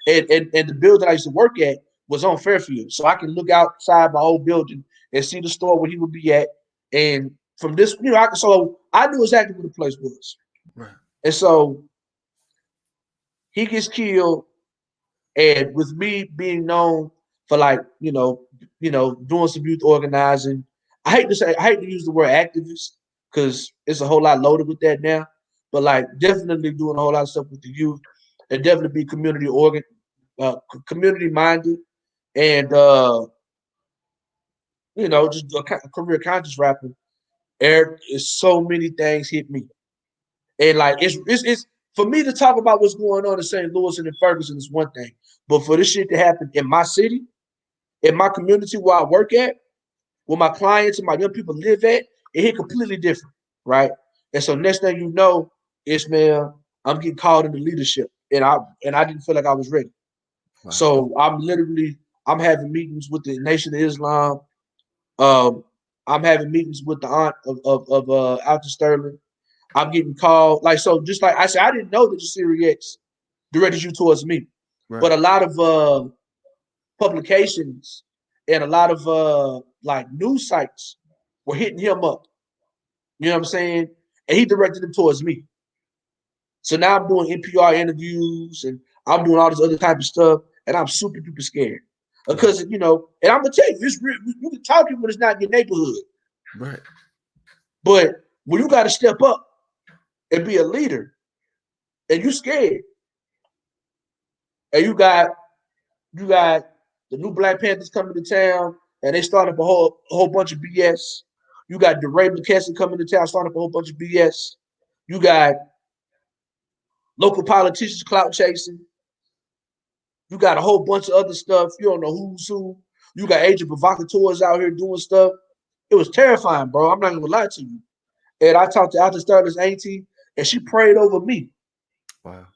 And the building I used to work at was on Fairfield, so I can look outside my old building and see the store where he would be at. And from this, so I knew exactly where the place was. Right. And so he gets killed, and with me being known for like doing some youth organizing, I hate to use the word activist because it's a whole lot loaded with that now, but like definitely doing a whole lot of stuff with the youth and definitely be community minded, and just a career conscious rapper. Eric, is so many things hit me, and like it's for me to talk about what's going on in St. Louis and in Ferguson is one thing, but for this shit to happen in my city, in my community where I work at, where my clients and my young people live at, it hit completely different, right? And so next thing you know, Ishmael, I'm getting called into leadership, and I didn't feel like I was ready. Wow. So I'm having meetings with the Nation of Islam. I'm having meetings with the aunt of Alton Sterling. I'm getting called just like I said, I didn't know that the Syriacs directed you towards me, Right. but a lot of publications and a lot of like news sites were hitting him up. You know what I'm saying? And he directed them towards me. So now I'm doing NPR interviews and I'm doing all this other type of stuff, and I'm super duper scared because and I'm gonna tell you, you can talk to when it's not your neighborhood, right? But when you got to step up and be a leader, and you scared, and you got the new Black Panthers coming to town, and they start up a whole bunch of BS. You got DeRay McKesson coming to town, starting up a whole bunch of BS. You got local politicians clout chasing. You got a whole bunch of other stuff. You don't know who's who. You got agent provocateurs out here doing stuff. It was terrifying, bro. I'm not gonna lie to you. And I talked to Alton Sterling's auntie, and she prayed over me. Wow.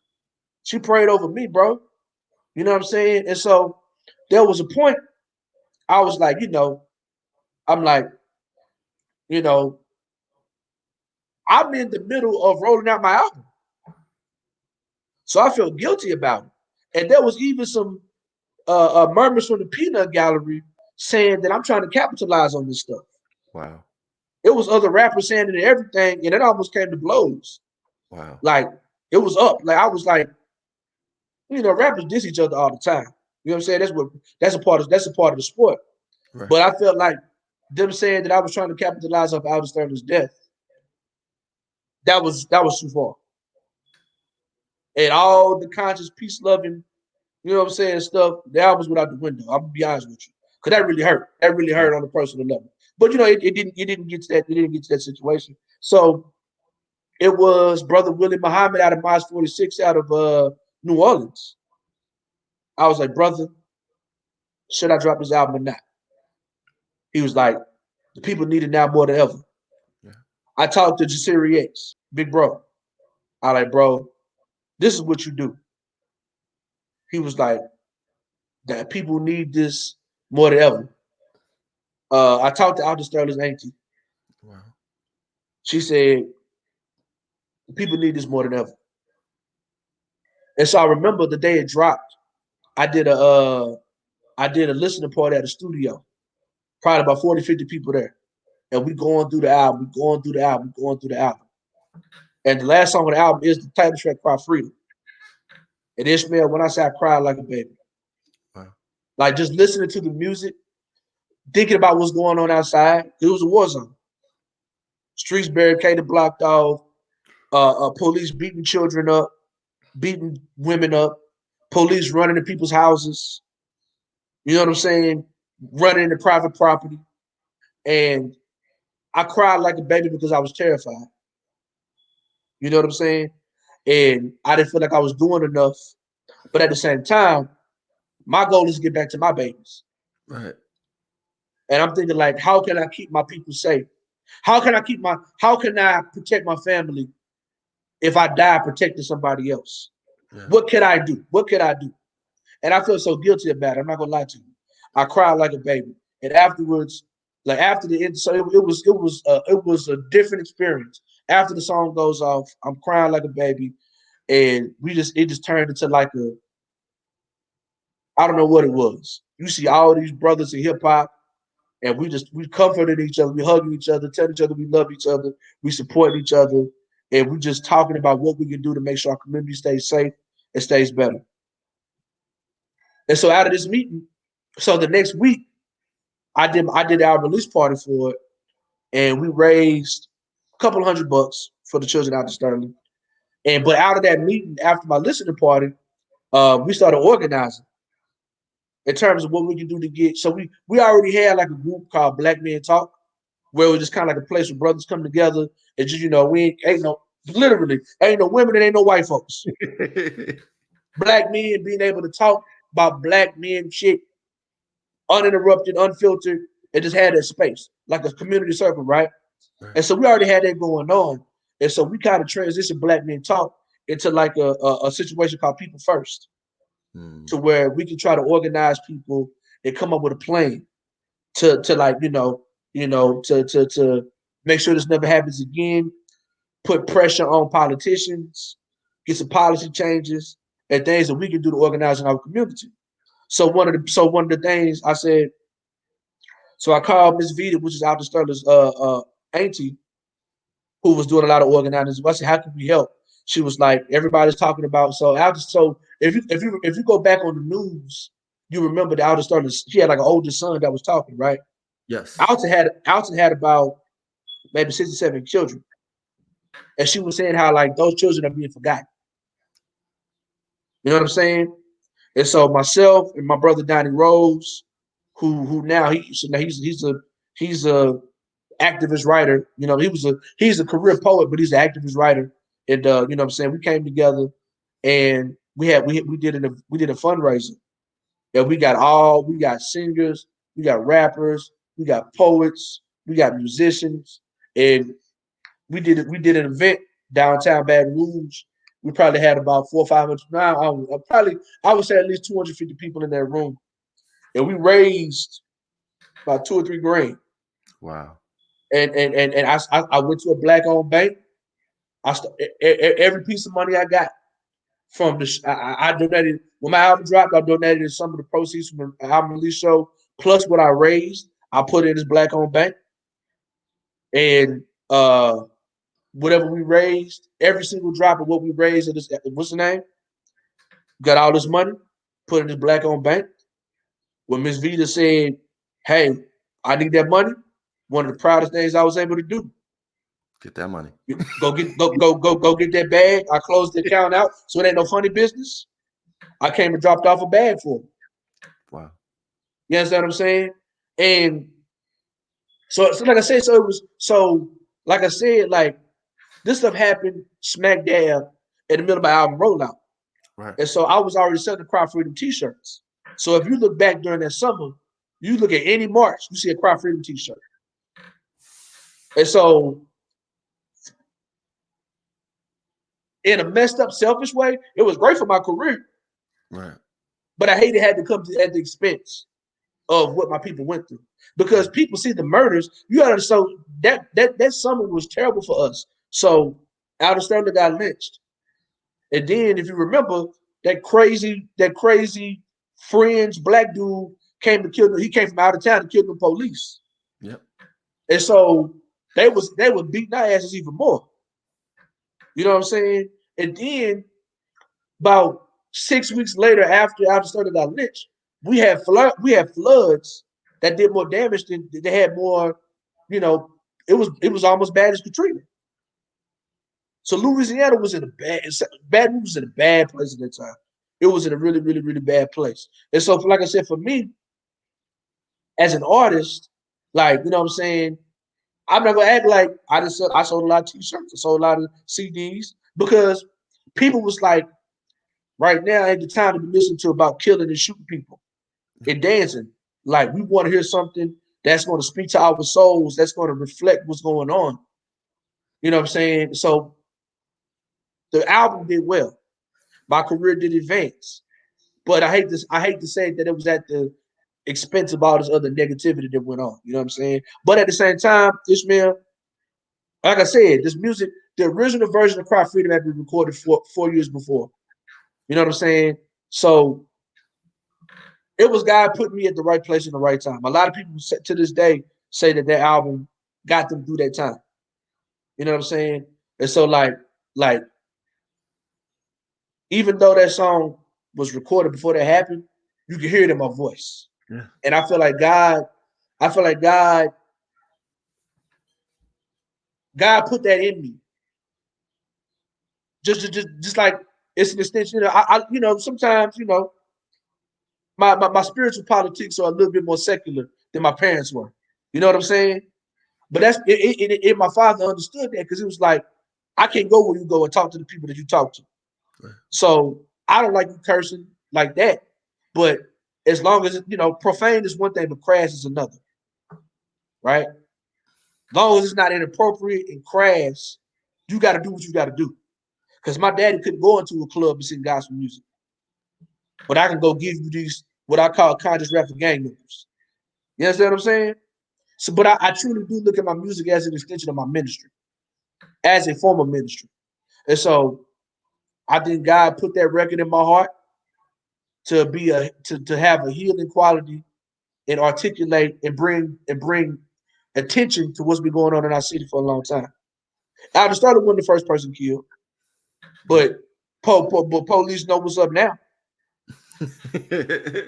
She prayed over me, bro. You know what I'm saying? And so there was a point I was like, I'm like, I'm in the middle of rolling out my album. So I felt guilty about it. And there was even some murmurs from the Peanut Gallery saying that I'm trying to capitalize on this stuff. Wow. It was other rappers saying it and everything, and it almost came to blows. Wow. Like, it was up. Like, I was like, rappers diss each other all the time. You know what I'm saying? That's a part of the sport. Right. But I felt like them saying that I was trying to capitalize off Alton Sterling's death, that was too far. And all the conscious, peace-loving, you know what I'm saying, stuff, the albums went out the window. I'm gonna be honest with you. Because that really hurt. That really hurt on a personal level. But it didn't get to that situation. So it was Brother Willie Muhammad out of Mars 46 out of New Orleans. I was like, brother, should I drop this album or not? He was like, the people need it now more than ever. Yeah. I talked to Jasiri X, big bro. I like, bro, this is what you do. He was like, that people need this more than ever. I talked to Alton Sterling's auntie. Wow. She said, people need this more than ever. And so I remember the day it dropped, I did a listening party at the studio. Probably about 40, 50 people there. And we going through the album, And the last song on the album is the title track, Cry Freedom. And Ishmael, when I say I cried like a baby. Wow. Like just listening to the music, thinking about what's going on outside. It was a war zone. Streets barricaded, blocked off, police beating children up, beating women up, police running in people's houses. You know what I'm saying? Running into private property. And I cried like a baby because I was terrified. You know what I'm saying? And I didn't feel like I was doing enough. But at the same time, my goal is to get back to my babies. Right. And I'm thinking like, how can I keep my people safe? How can I protect my family if I die protecting somebody else? Yeah. What can I do? What can I do? And I feel so guilty about it. I'm not gonna lie to you. I cried like a baby. And afterwards, like after the end, so it was a different experience. After the song goes off, I'm crying like a baby, and it just turned into like a, I don't know what it was. You see all these brothers in hip hop, and we comforted each other, we hugging each other, telling each other we love each other, we support each other, and we just talking about what we can do to make sure our community stays safe and stays better. And so out of this meeting, so the next week, I did our release party for it, and we raised a couple $100 for the children out of Sterling. And but out of that meeting, after my listening party, we started organizing in terms of what we can do to get. So we already had like a group called Black Men Talk, where it was just kind of like a place where brothers come together and just, we ain't no, literally ain't no women and ain't no white folks. Black men being able to talk about black men shit, uninterrupted, unfiltered, and just had that space, like a community circle, right? And so we already had that going on. And so we kind of transitioned Black Men Talk into like a situation called People First, to where we can try to organize people and come up with a plan to like, to make sure this never happens again, put pressure on politicians, get some policy changes and things that we can do to organize in our community. So one of the things I said, so I called Miss Vita, which is Alton Sterling's auntie, who was doing a lot of organizing. I said, how can we help? She was like, everybody's talking about, so if you go back on the news, you remember that Alton Sterling, she had like an older son that was talking, right? Yes. Alton had about maybe 67 children. And she was saying how like those children are being forgotten. You know what I'm saying? And so myself and my brother Donnie Rose, who now he's a activist writer. He's a career poet, but he's an activist writer. And you know what I'm saying, we came together and we did a fundraiser. And we got singers, we got rappers, we got poets, we got musicians, and we did an event downtown Baton Rouge. We probably had about 400 or 500. Now I would say at least 250 people in that room, and we raised about $2 or $3 grand. Wow. And I went to a black owned bank. Every piece of money I got from I donated when my album dropped. I donated some of the proceeds from the album release show plus what I raised. I put it in this black owned bank, and whatever we raised, every single drop of what we raised in this, what's the name? Got all this money, put in this black owned bank. When Miss Vita said, "Hey, I need that money," one of the proudest things I was able to do. Get that money. Go get that bag. I closed the account out, so it ain't no funny business. I came and dropped off a bag for him. Wow. You understand what I'm saying? And so like I said, like I said, like this stuff happened smack dab in the middle of my album rollout. Right. And so I was already selling the Crop Freedom t-shirts. So if you look back during that summer, you look at any March, you see a Crop Freedom t-shirt. And so in a messed up, selfish way, it was great for my career. Right. But I hate it had to come at the expense of what my people went through. Because people see the murders, you gotta, so that summer was terrible for us. So Alton Sterling got lynched. And then if you remember, that crazy fringe black dude came to kill them. He came from out of town to kill the police. Yep. And so they were beating our asses even more. You know what I'm saying? And then about 6 weeks later, after Alton Sterling got lynched, we had floods that did more damage than they had more. It was almost bad as Katrina. So Louisiana was in a bad place at that time. It was in a really, really, really bad place. And so, like I said, for me, as an artist, like, you know what I'm saying, I'm not gonna act like I sold a lot of t-shirts, I sold a lot of CDs, because people was like, right now ain't the time to be listening to about killing and shooting people and dancing. Like, we want to hear something that's going to speak to our souls, that's going to reflect what's going on. You know what I'm saying? So the album did well. my career did advance. But I hate to say that it was at the expense of all this other negativity that went on. You know what I'm saying? But at the same time, Ishmael, like I said, this music, the original version of Cry Freedom had been recorded 4 years before. You know what I'm saying? So it was God putting me at the right place in the right time. A lot of people to this day say that album got them through that time. You know what I'm saying? And so like even though that song was recorded before that happened, you can hear it in my voice. Yeah. And I feel like God put that in me. Just like it's an extension. I sometimes, my spiritual politics are a little bit more secular than my parents were. You know what I'm saying? But that's it. My father understood that because it was like, I can't go where you go and talk to the people that you talk to. Right. So I don't like you cursing like that. But as long as profane is one thing, but crass is another. Right? As long as it's not inappropriate and crass, you got to do what you got to do. Because my daddy couldn't go into a club and sing gospel music. But I can go give you these, what I call conscious rap for gang members. You understand what I'm saying? So, but I truly do look at my music as an extension of my ministry, as a form of ministry. And so I think God put that record in my heart to be to have a healing quality and articulate and bring attention to what's been going on in our city for a long time. I just started when the first person killed, but police know what's up now. You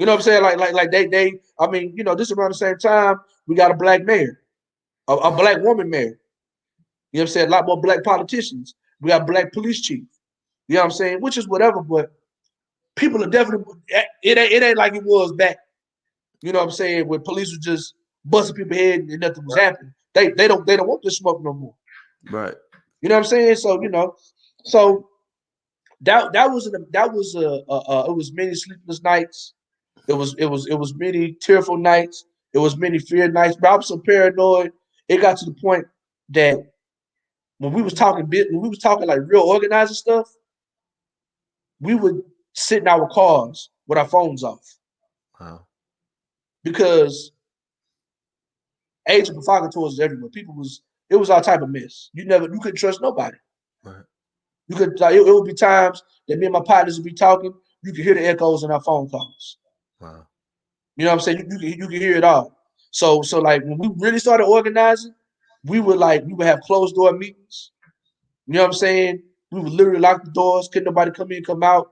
know what I'm saying? Like they I mean, this around the same time we got a black mayor, a black woman mayor. You know what I'm saying? A lot more black politicians. We got black police chief. You know what I'm saying? Which is whatever, but people are definitely it ain't like it was back. You know what I'm saying? Where police were just busting people's head and nothing was happening. They don't want this smoke no more. Right. You know what I'm saying? So so that was it was many sleepless nights. It was many tearful nights. It was many fear nights. But I was so paranoid. It got to the point that when we was talking like real organizing stuff, we would sit in our cars with our phones off. Wow. Because agent provocateurs everywhere. It was all type of mess. You couldn't trust nobody. Right. You could it would be times that me and my partners would be talking. You could hear the echoes in our phone calls. Wow. You know what I'm saying? You can hear it all. So like when we really started organizing, we would have closed door meetings. You know what I'm saying? We would literally lock the doors, couldn't nobody come in, come out.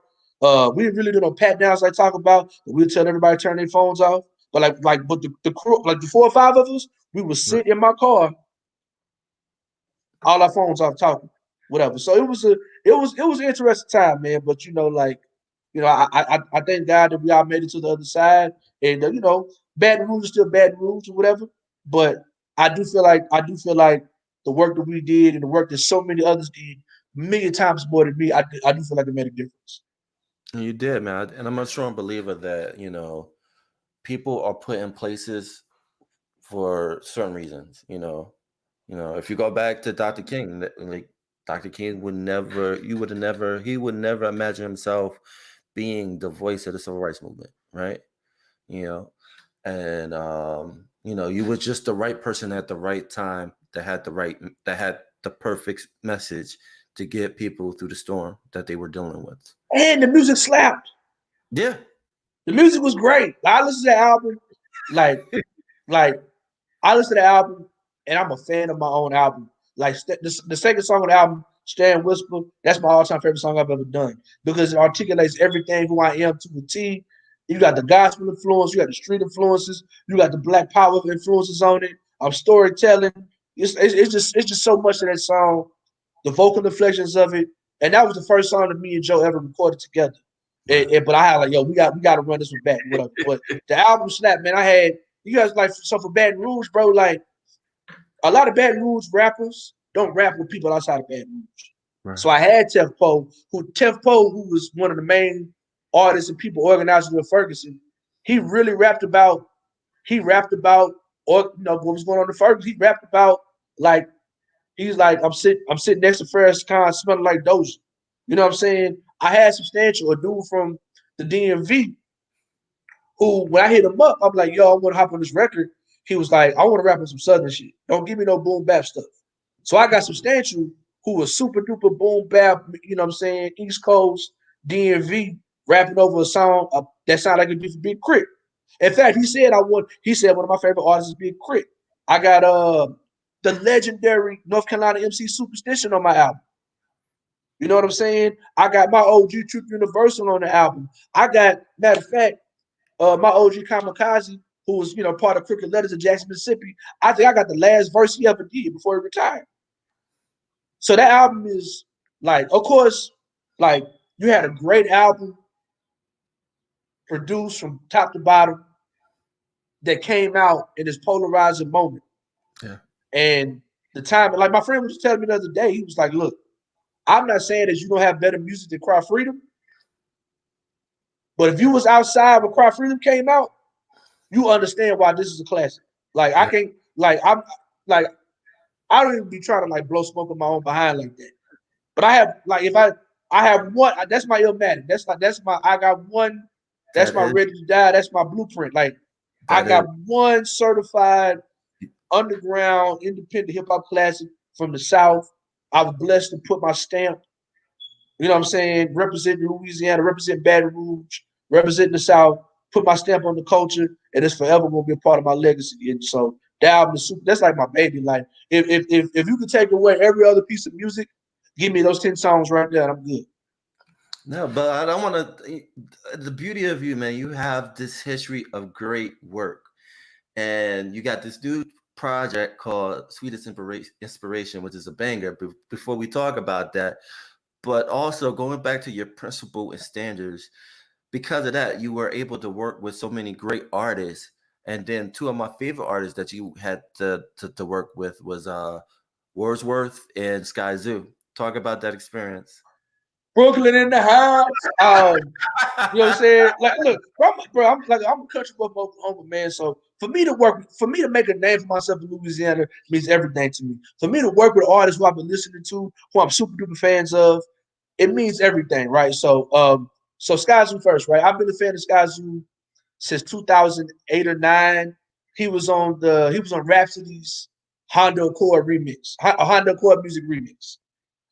We didn't really do no pat downs like I talk about, but we'd tell everybody to turn their phones off. But but the crew, like the 4 or 5 of us, we would sit in my car, all our phones off talking, whatever. So it was an interesting time, man. But I thank God that we all made it to the other side. And Baton Rouge is still Baton Rouge or whatever. But I do feel like the work that we did and the work that so many others did, million times more than me, I do feel like it made a difference. And you did, man. And I'm a strong believer that, people are put in places for certain reasons, if you go back to Dr. King, like Dr. King he would never imagine himself being the voice of the civil rights movement, right? And you were just the right person at the right time that had the perfect message to get people through the storm that they were dealing with. And the music slapped. Yeah. The music was great. I listened to the album, I listened to the album, and I'm a fan of my own album. Like the second song on the album, "Stay and Whisper," that's my all-time favorite song I've ever done because it articulates everything who I am to a T. You got the gospel influence, you got the street influences, you got the black power influences on it. Storytelling. It's just so much of that song, the vocal inflections of it, and that was the first song that me and Joe ever recorded together. But I had like, yo, we got to run this one back, whatever. But the album slapped, man. I had you guys for Baton Rouge, bro. Like a lot of Baton Rouge rappers don't rap with people outside of Baton Rouge. Right. So I had Tef Poe, who was one of the main artists and people organizing with Ferguson. He really rapped about what was going on in Ferguson. He rapped about he's like, I'm sitting next to Ferris Khan smelling like Doja. You know what I'm saying? I had Substantial, a dude from the DMV, who when I hit him up, I'm like, yo, I want to hop on this record. He was like, I want to rap on some Southern shit. Don't give me no boom bap stuff. So I got Substantial, who was super duper boom bap, you know what I'm saying, East Coast, DMV, rapping over a song that sounded like it'd be for Big Crit. In fact, he said one of my favorite artists is Big Crit. I got the legendary North Carolina MC Superstition on my album. You know what I'm saying? I got my OG Truth Universal on the album. I got, matter of fact, my OG Kamikaze, who was, part of Crooked Letters in Jackson, Mississippi. I think I got the last verse he ever did before he retired. So that album is like, of course, like you had a great album produced from top to bottom that came out in this polarizing moment. Yeah. And the time, like my friend was just telling me the other day, he was like, look, I'm not saying that you don't have better music than Cry Freedom, but if you was outside when Cry Freedom came out, you understand why this is a classic. Like I can't, like I'm, like I don't even be trying to like blow smoke on my own behind like that. But I have like if I have one, that's my Illmatic. That's my I got one. That's my Ready to Die. That's my blueprint. Like I got one certified underground independent hip hop classic from the South. I was blessed to put my stamp. You know what I'm saying? Representing Louisiana, representing Baton Rouge, representing the South. Put my stamp on the culture, and it's forever gonna be a part of my legacy. And so that album is super, that's like my baby. Like if you could take away every other piece of music, give me those 10 songs right there, and I'm good. No, but I don't want to. The beauty of you, man, you have this history of great work, and you got this new project called Sweetest Inspiration, which is a banger. But before we talk about that, but also going back to your principle and standards, because of that, you were able to work with so many great artists. And then two of my favorite artists that you had to work with was Wordsworth and Sky Zoo. Talk about that experience. Brooklyn in the house. You know what I'm saying? Like, look, I'm a country boy from Oklahoma, man. So for me to make a name for myself in Louisiana means everything to me. For me to work with artists who I've been listening to, who I'm super duper fans of, it means everything, right? So so Sky Zoo first, right? I've been a fan of Sky Zoo since 2008 or 9. He was on Rhapsody's Honda Accord remix, Honda Accord music remix.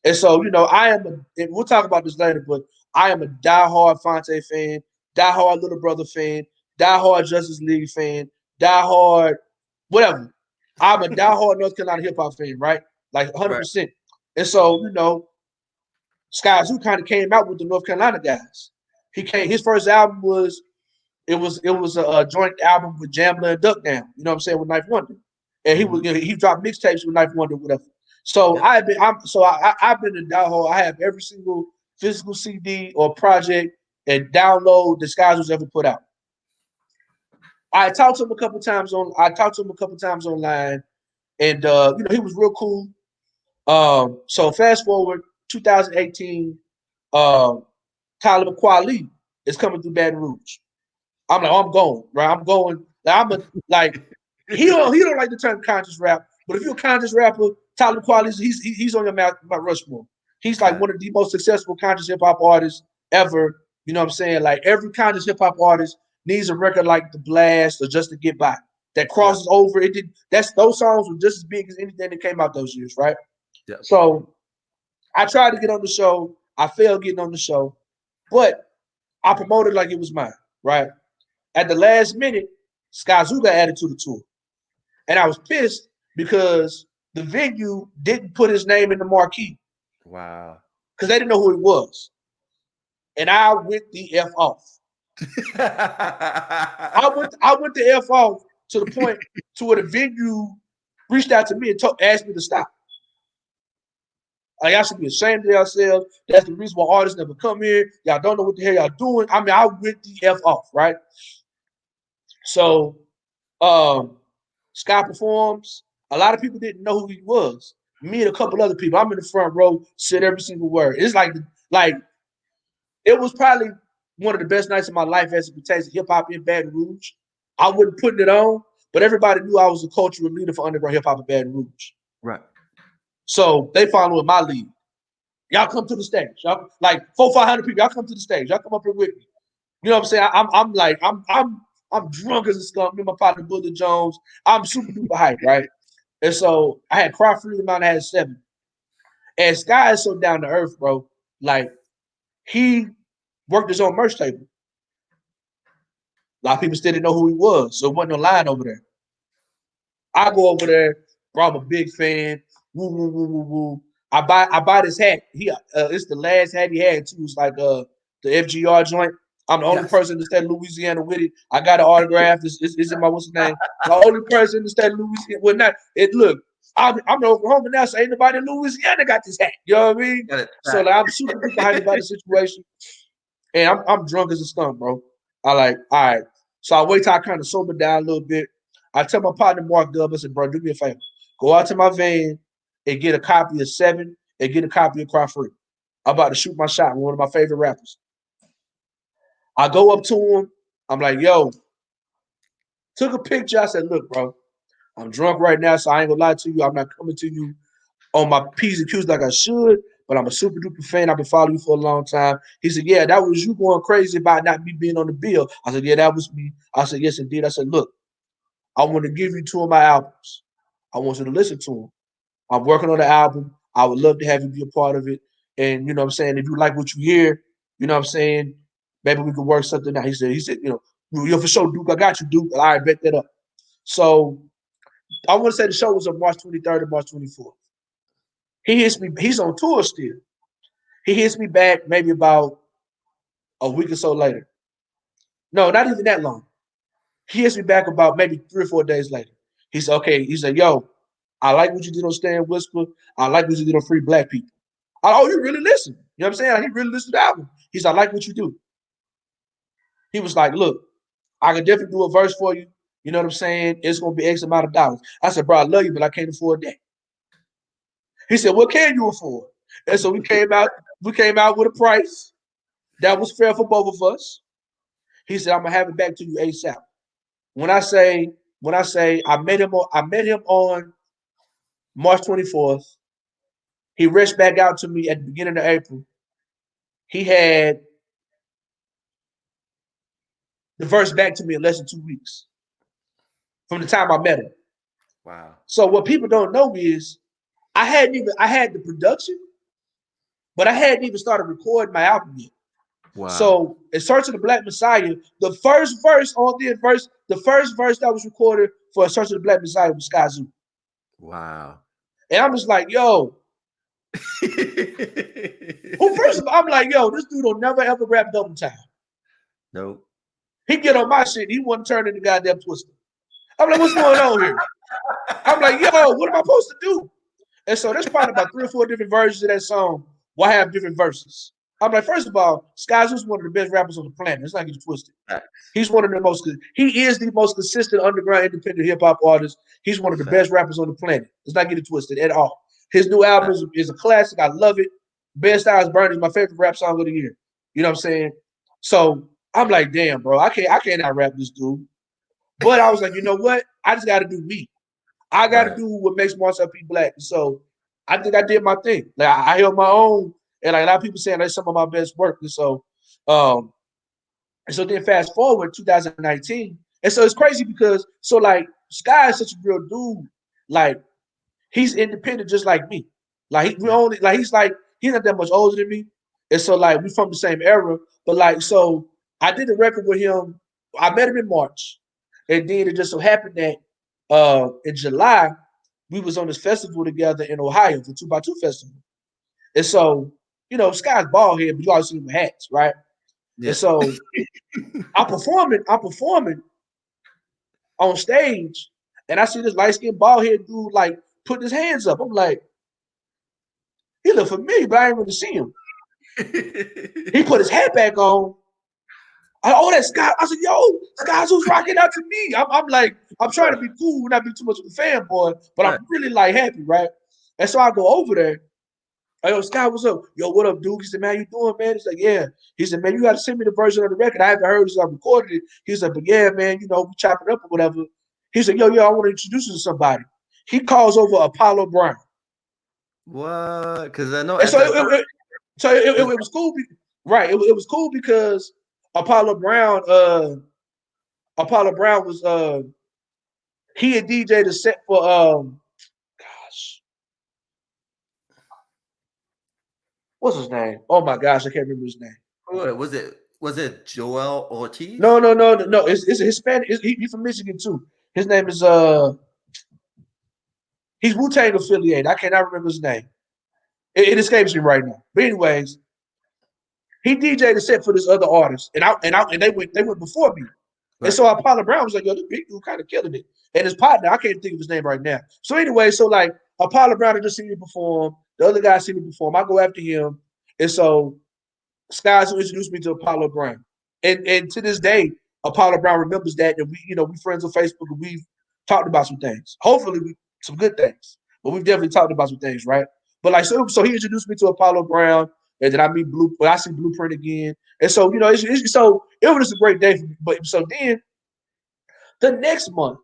And so, and we'll talk about this later, but I am a diehard Fonte fan, diehard Little Brother fan, diehard Justice League fan, diehard whatever. I'm a diehard North Carolina hip hop fan, right? Like 100%. Right. And so, Sky Zoo kind of came out with the North Carolina guys. His first album was a joint album with Jambler and Duck Down, you know what I'm saying, with Knife Wonder. And he dropped mixtapes with Knife Wonder, whatever. So I've been a diehard. I have every single physical CD or project and download that Sky Zoo's ever put out. I talked to him a couple times online, and he was real cool. So fast forward 2018, Talib Kweli is coming through Baton Rouge. I'm like, I'm going, right? I'm going. He don't like the term conscious rap, but if you're a conscious rapper, Talib Kweli, he's on your Mount Rushmore. He's like one of the most successful conscious hip hop artists ever. You know what I'm saying? Like every conscious hip hop artist needs a record like The Blast or Just to Get By that crosses over. Those songs were just as big as anything that came out those years, right? Yeah. So I tried to get on the show. I failed getting on the show, but I promoted like it was mine, right? At the last minute, Sky Zoo got added to the tour. And I was pissed because the venue didn't put his name in the marquee. Wow. Because they didn't know who he was. And I went the F off. I went the F off to the point to where the venue reached out to me and asked me to stop. Like, y'all should be ashamed of yourselves. That's the reason why artists never come here. Y'all don't know what the hell y'all doing. I mean, I went the F off, right? So Sky performs. A lot of people didn't know who he was. Me and a couple other people. I'm in the front row, said every single word. It's like it was probably one of the best nights of my life as it pertains to hip hop in Baton Rouge. I wasn't putting it on, but everybody knew I was a cultural leader for underground hip hop in Baton Rouge. Right. So they followed my lead. Y'all come to the stage. Y'all like 400-500 people. Y'all come to the stage. Y'all come up here with me. You know what I'm saying? I'm drunk as a skunk. Me and my partner Bullet Jones. I'm super duper hype, right? And so I had Cry Freedom Amount, I had 7. And Sky is so down to earth, bro. Like he worked his own merch table. A lot of people still didn't know who he was, so it wasn't no line over there. I go over there, bro. I'm a big fan. Woo woo woo woo woo. I buy this hat. It's the last hat he had too. It's like the FGR joint. I'm the only person in the state of Louisiana with it. I got an autograph. It's in my what's the name? The only person in the state of Louisiana. Well, not it. Look, I'm in Oklahoma now, so ain't nobody in Louisiana got this hat. You know what I mean? So like, I'm super duper hyped about the situation, and I'm drunk as a skunk, bro. I like, all right. So I wait till I kind of sober down a little bit. I tell my partner Mark Dub, I said, bro, do me a favor. Go out to my van and get a copy of 7 and get a copy of Cry Free. I'm about to shoot my shot with one of my favorite rappers. I go up to him. I'm like, yo, took a picture. I said, look, bro, I'm drunk right now, so I ain't gonna lie to you. I'm not coming to you on my P's and Q's like I should, but I'm a super duper fan. I've been following you for a long time. He said, yeah, that was you going crazy about not me being on the bill. I said, yeah, that was me. I said, yes, indeed. I said, look, I want to give you 2 of my albums. I want you to listen to them. I'm working on the album. I would love to have you be a part of it. And you know what I'm saying? If you like what you hear, you know what I'm saying? Maybe we could work something out. He said, you know, you're for sure, Duke. I got you, Duke. All right, bet that up. So I want to say the show was on March 23rd and March 24th. He hits me. He's on tour still. He hits me back maybe about a week or so later. No, not even that long. He hits me back about maybe 3 or 4 days later. He said, okay. He said, yo, I like what you did on Stay and Whisper. I like what you did on Free Black People. Oh, you really listen. You know what I'm saying? Like, he really listened to the album. He said, I like what you do. He was like, look, I can definitely do a verse for you. You know what I'm saying? It's going to be X amount of dollars. I said, bro, I love you, but I can't afford that. He said, what can you afford? And so we came out with a price that was fair for both of us. He said, I'm gonna have it back to you ASAP. When I say I met him on March 24th. He reached back out to me at the beginning of April. He had the verse back to me in less than 2 weeks from the time I met him. Wow. So what people don't know is I had the production, but I hadn't even started recording my album yet. Wow. So in Search of the Black Messiah, the first verse that was recorded for Search of the Black Messiah was Sky Zoo. Wow. And I'm just like, yo. Well, first of all, I'm like, yo, this dude will never ever rap double time. Nope. He get on my shit. He want to turn into goddamn Twister. I'm like, what's going on here? I'm like, yo, what am I supposed to do? And so there's probably about 3 or 4 different versions of that song. Why have different verses? I'm like, first of all, Sky Zoo's one of the best rappers on the planet. Let's not get it twisted. He's one of the most. He is the most consistent underground independent hip hop artist. He's one of the best rappers on the planet. Let's not get it twisted at all. His new album is a classic. I love it. Best Styles Burn is my favorite rap song of the year. You know what I'm saying? So I'm like, damn, bro, I can't out rap this dude. But I was like, you know what? I just got to do me. I got to do what makes Marcel P black. So I think I did my thing. Like I held my own, and like a lot of people saying that's some of my best work. And so then fast forward 2019, and so it's crazy because like Sky is such a real dude. Like he's independent just like me. Like he's not that much older than me, and so like we from the same era. But like so, I did a record with him. I met him in March, and then it just so happened that in July we was on this festival together in Ohio, the 2x2 festival. And so, you know, Sky's bald head, but you always see him with hats, right? Yeah. And so I'm performing on stage, and I see this light-skinned bald head dude like putting his hands up. I'm like, he look familiar, but I ain't really see him. He put his hat back on. That's Sky. I said, yo, Sky's who's rocking out to me. I'm like, I'm trying to be cool, not be too much of a fanboy, but I'm really like happy, right? And so I go over there. Yo, Sky, what's up? Yo, what up, dude? He said, man, how you doing, man? He's like, yeah. He said, man, you got to send me the version of the record. I haven't heard it since I recorded it. He said, but yeah, man, you know, we chop it up or whatever. He said, yo, I want to introduce you to somebody. He calls over Apollo Brown. What? Because I know. So it was cool, right? It was cool because Apollo Brown was he had DJ'd a set for gosh, what's his name? Oh my gosh, I can't remember his name. Was it Joel Ortiz? No. It's a Hispanic. He's from Michigan too. His name is he's Wu-Tang affiliated. I cannot remember his name. It escapes me right now. But anyways, he DJ'd a set for this other artist, and they went before me. Right. And so Apollo Brown was like, yo, this big dude kind of killing it. And his partner, I can't think of his name right now. So anyway, so like Apollo Brown had just seen me perform. The other guy seen me perform. I go after him. And so Skies introduced me to Apollo Brown. And to this day, Apollo Brown remembers that. And we friends on Facebook and we've talked about some things. Hopefully some good things. But we've definitely talked about some things, right? But like so he introduced me to Apollo Brown. And then I see Blueprint again. And so, so it was just a great day for me. But so then the next month,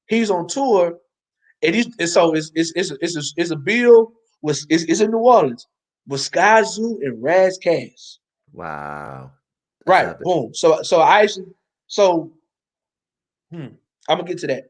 he's on tour, and it's a bill with it's in New Orleans with Sky Zoo and Raz Cass. Wow. Right. Epic. Boom. So I'm gonna get to that.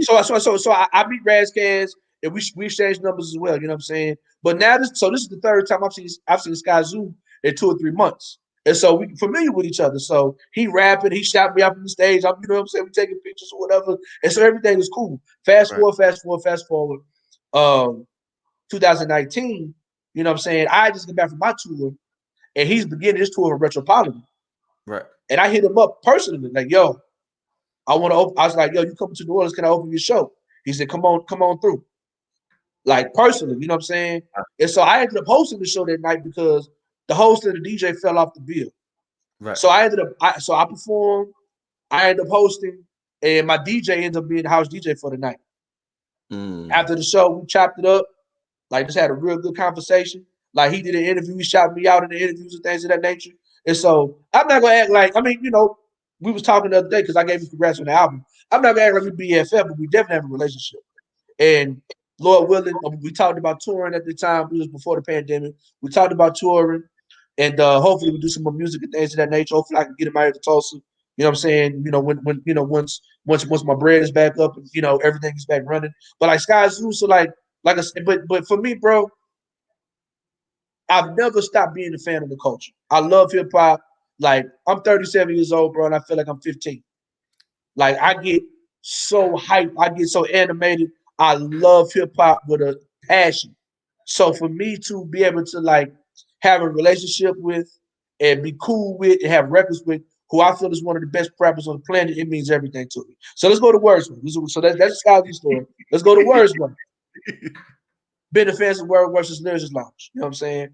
So I meet Raz Cass and we exchange numbers as well. You know what I'm saying? But now this is the third time I've seen Sky Zoo in 2 or 3 months. And so we familiar with each other. So he rapping, he shot me up on the stage. You know what I'm saying? We taking pictures or whatever. And so everything is cool. Fast forward. 2019, you know what I'm saying? I just get back from my tour and he's beginning his tour in Metropolitan. Right. And I hit him up personally, like, yo, I want to open. I was like, yo, you come to New Orleans, can I open your show? He said, come on through. Like personally, you know what I'm saying? And so I ended up hosting the show that night because the host and the DJ fell off the bill. Right. So I performed, I ended up hosting, and my DJ ended up being the house DJ for the night. After the show, we chopped it up, like just had a real good conversation. Like he did an interview, he shouted me out in the interviews and things of that nature. And so I'm not gonna act like, we was talking the other day because I gave you congrats on the album. I'm not gonna act like we BFF, but we definitely have a relationship. And Lord willing, we talked about touring at the time. It was before the pandemic. We talked about touring, and hopefully we do some more music and things of that nature. Hopefully I can get him out here to Tulsa. You know what I'm saying? Once my bread is back up and everything is back running. But like Sky Zoo, so like I said, but for me, bro, I've never stopped being a fan of the culture. I love hip hop. Like I'm 37 years old, bro, and I feel like I'm 15. Like I get so hyped, I get so animated. I love hip hop with a passion. So for me to be able to like have a relationship with and be cool with and have records with who I feel is one of the best rappers on the planet, it means everything to me. So let's go to Wordsworth. So that's Sky's story. Let's go to Wordsworth. Been a fan of Wordsworth's Lyricist Lounge. You know what I'm saying?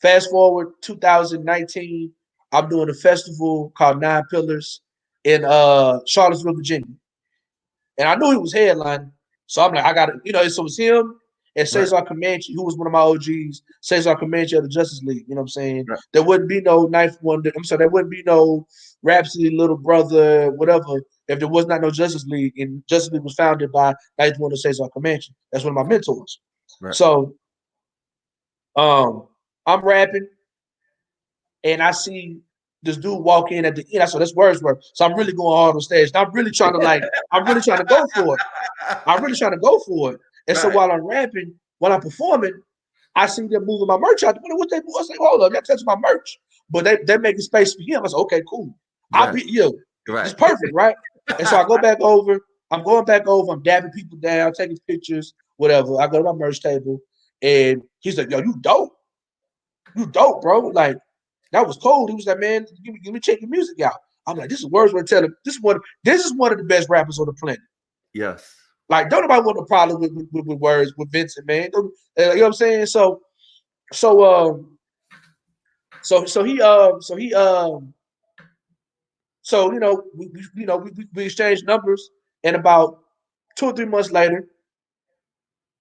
Fast forward 2019, I'm doing a festival called Nine Pillars in Charlottesville, Virginia. And I knew he was headlining. So I'm like, I got to, so it was him and Cesar Comanche, who was one of my OGs, Cesar Comanche of the Justice League. You know what I'm saying? Right. There wouldn't be no Ninth Wonder. There wouldn't be no Rhapsody, Little Brother, whatever, if there was not no Justice League. And Justice League was founded by Ninth Wonder Cesar Comanche. That's one of my mentors. Right. So I'm rapping and I see this dude walk in at the end. I saw that's Wordsworth. So I'm really going hard on stage. And I'm really trying to go for it. And so while I'm rapping, while I'm performing, I see them moving my merch out. What they do? I say, hold up, they're touching my merch. But they're making space for him. I said, okay, cool. I'll be you. Right. It's perfect, right? And so I go back over. I'm going back over. I'm dabbing people down, taking pictures, whatever. I go to my merch table, and he's like, yo, you dope. You dope, bro. Like, that was cold. He was like, man, give me check your music out. I'm like, this is Wordsworth telling. This is one of the best rappers on the planet. Yes. Like, don't nobody want a problem with words with Vincent, man. You know what I'm saying? So we exchanged numbers, and about 2 or 3 months later,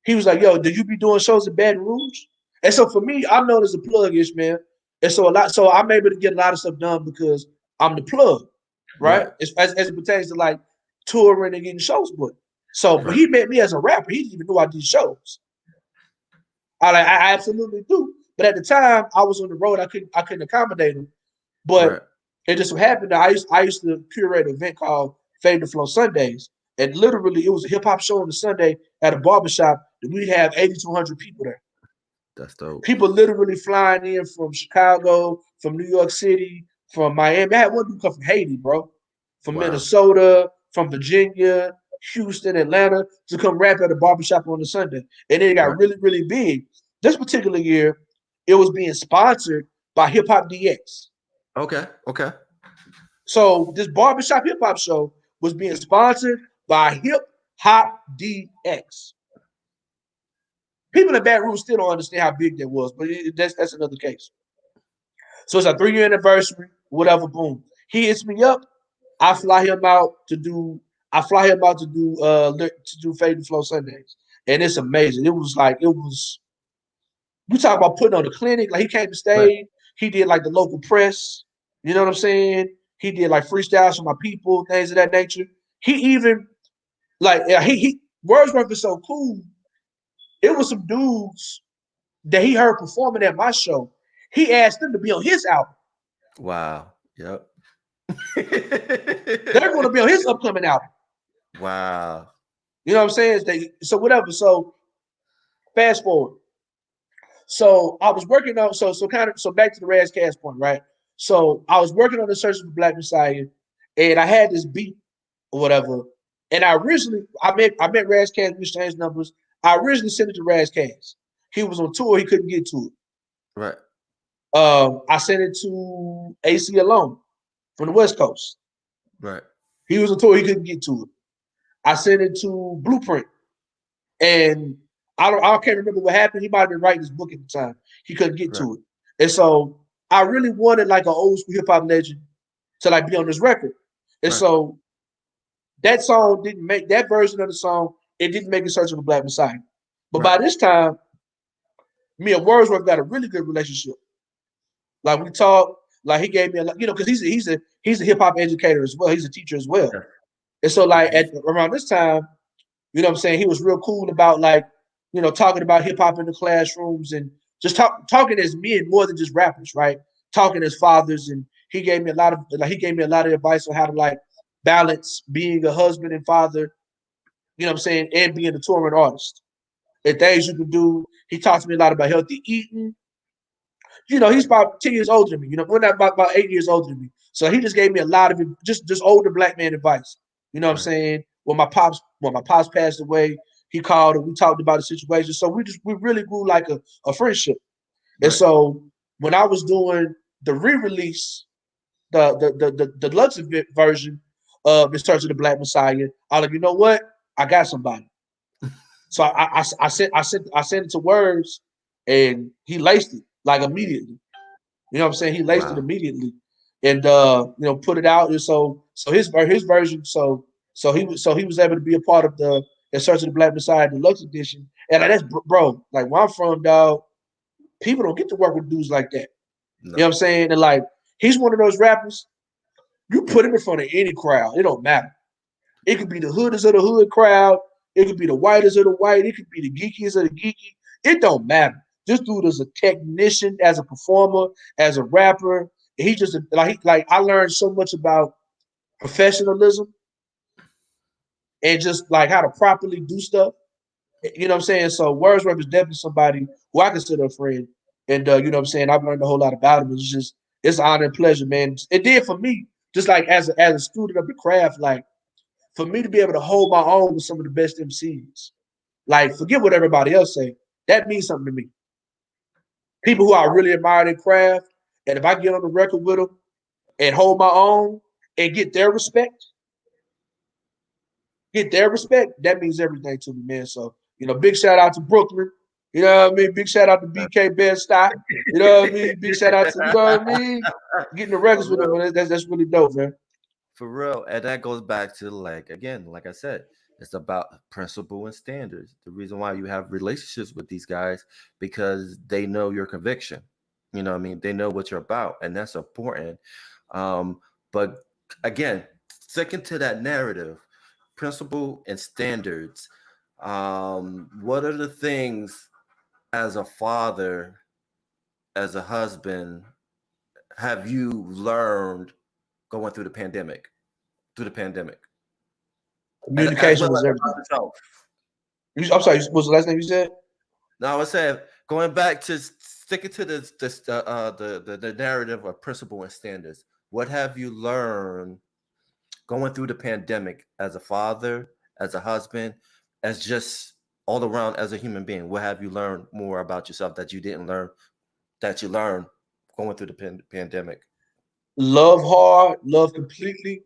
he was like, yo, did you be doing shows in Baton Rouge? And so for me, I'm known as a plug-ish, man. And so I'm able to get a lot of stuff done because I'm the plug, right? As it pertains to like touring and getting shows booked. So, but he met me as a rapper. He didn't even know I did shows. I absolutely do. But at the time, I was on the road. I couldn't accommodate them. But Right. it just so happened that I used to curate an event called Fade to Flow Sundays. And literally, it was a hip hop show on the Sunday at a barbershop. And we'd have 80 to 100 people there. That's dope. People literally flying in from Chicago, from New York City, from Miami. I had one dude come from Haiti, bro, from Wow. Minnesota, from Virginia, Houston, Atlanta, to come rap at a barbershop on the Sunday. And then it got Right. really, really big. This particular year, it was being sponsored by Hip Hop DX. Okay. Okay. So this barbershop hip hop show was being sponsored by Hip Hop DX. People in Baton Rouge still don't understand how big that was, but that's another case. So it's a 3-year anniversary, whatever. Boom, he hits me up. I fly him out to do. I fly him out to do Fade to Flow Sundays, and it's amazing. It was like it was. You talk about putting on a clinic. Like he came to Right. stage. He did like the local press. You know what I'm saying? He did like freestyles for my people, things of that nature. He even like he Wordsworth is so cool. It was some dudes that he heard performing at my show. He asked them to be on his album. Wow. Yep. They're going to be on his upcoming album. Wow. You know what I'm saying? So whatever. So fast forward. So I was working on so back to the Razcast point, right? So I was working on the Search for the Black Messiah, and I had this beat or whatever. And I met Razcast, we exchanged numbers. I originally sent it to Razcast. He was on tour, he couldn't get to it. Right. I sent it to AC Alone from the West Coast. Right. He was on tour, he couldn't get to it. I sent it to Blueprint, and I can't remember what happened. He might have been writing his book at the time. He couldn't get to it, and so I really wanted like an old school hip hop legend to like be on this record, and so that song didn't make that version of the song. It didn't make it Search for the Black Messiah, but by this time, me and Wordsworth got a really good relationship. Like we talk, like he gave me a, because he's a hip hop educator as well. He's a teacher as well, and so like at around this time. You know what I'm saying? He was real cool about like, talking about hip hop in the classrooms and just talking as men more than just rappers, right? Talking as fathers, and he gave me a lot of advice on how to like balance being a husband and father, you know what I'm saying, and being a touring artist. And things you can do. He talked to me a lot about healthy eating. He's about 10 years older than me. We're not about 8 years older than me. So he just gave me a lot of just older black man advice. You know what I'm saying? When my pops passed away, he called and we talked about the situation. So we really grew like a friendship. And so when I was doing the re-release, the deluxe version of In Search of the Black Messiah, I was like, you know what? I got somebody. So I sent it to Words, and he laced it like immediately. You know what I'm saying? He laced it immediately, and put it out. And so his version. So he was able to be a part of the In Search of the Black Messiah Deluxe Edition. And that's bro, like where I'm from, dog. People don't get to work with dudes like that. No. You know what I'm saying? And like he's one of those rappers. You put him in front of any crowd, it don't matter. It could be the hooders of the hood crowd. It could be the whitest of the white. It could be the geekiest of the geeky. It don't matter. This dude is a technician, as a performer, as a rapper. He just like I learned so much about professionalism and just like how to properly do stuff. You know what I'm saying? So Wordsworth is definitely somebody who I consider a friend. And you know what I'm saying? I've learned a whole lot about him. It's an honor and pleasure, man. It did for me, just like as a student of the craft, like for me to be able to hold my own with some of the best MCs. Like, forget what everybody else say. That means something to me. People who I really admire their craft, and if I get on the record with them and hold my own and get their respect, that means everything to me, man. So, big shout out to Brooklyn. You know what I mean? Big shout out to BK Bed-Stuy. You know what I mean? Big shout out to, you know what I mean? Getting the records with them, that's really dope, man. For real. And that goes back to like I said, it's about principle and standards. The reason why you have relationships with these guys, because they know your conviction. You know what I mean? They know what you're about, and that's important. But again, second to that narrative, principle and standards. What are the things as a father, as a husband, have you learned going through the pandemic? As Communication well was as everything. about yourself. I'm sorry, what's the last name you said? No, I was saying going back to sticking to the narrative of principle and standards. What have you learned going through the pandemic as a father, as a husband, as just all around as a human being? What have you learned more about yourself that you didn't learn that you learned going through the pandemic? Love hard, love completely,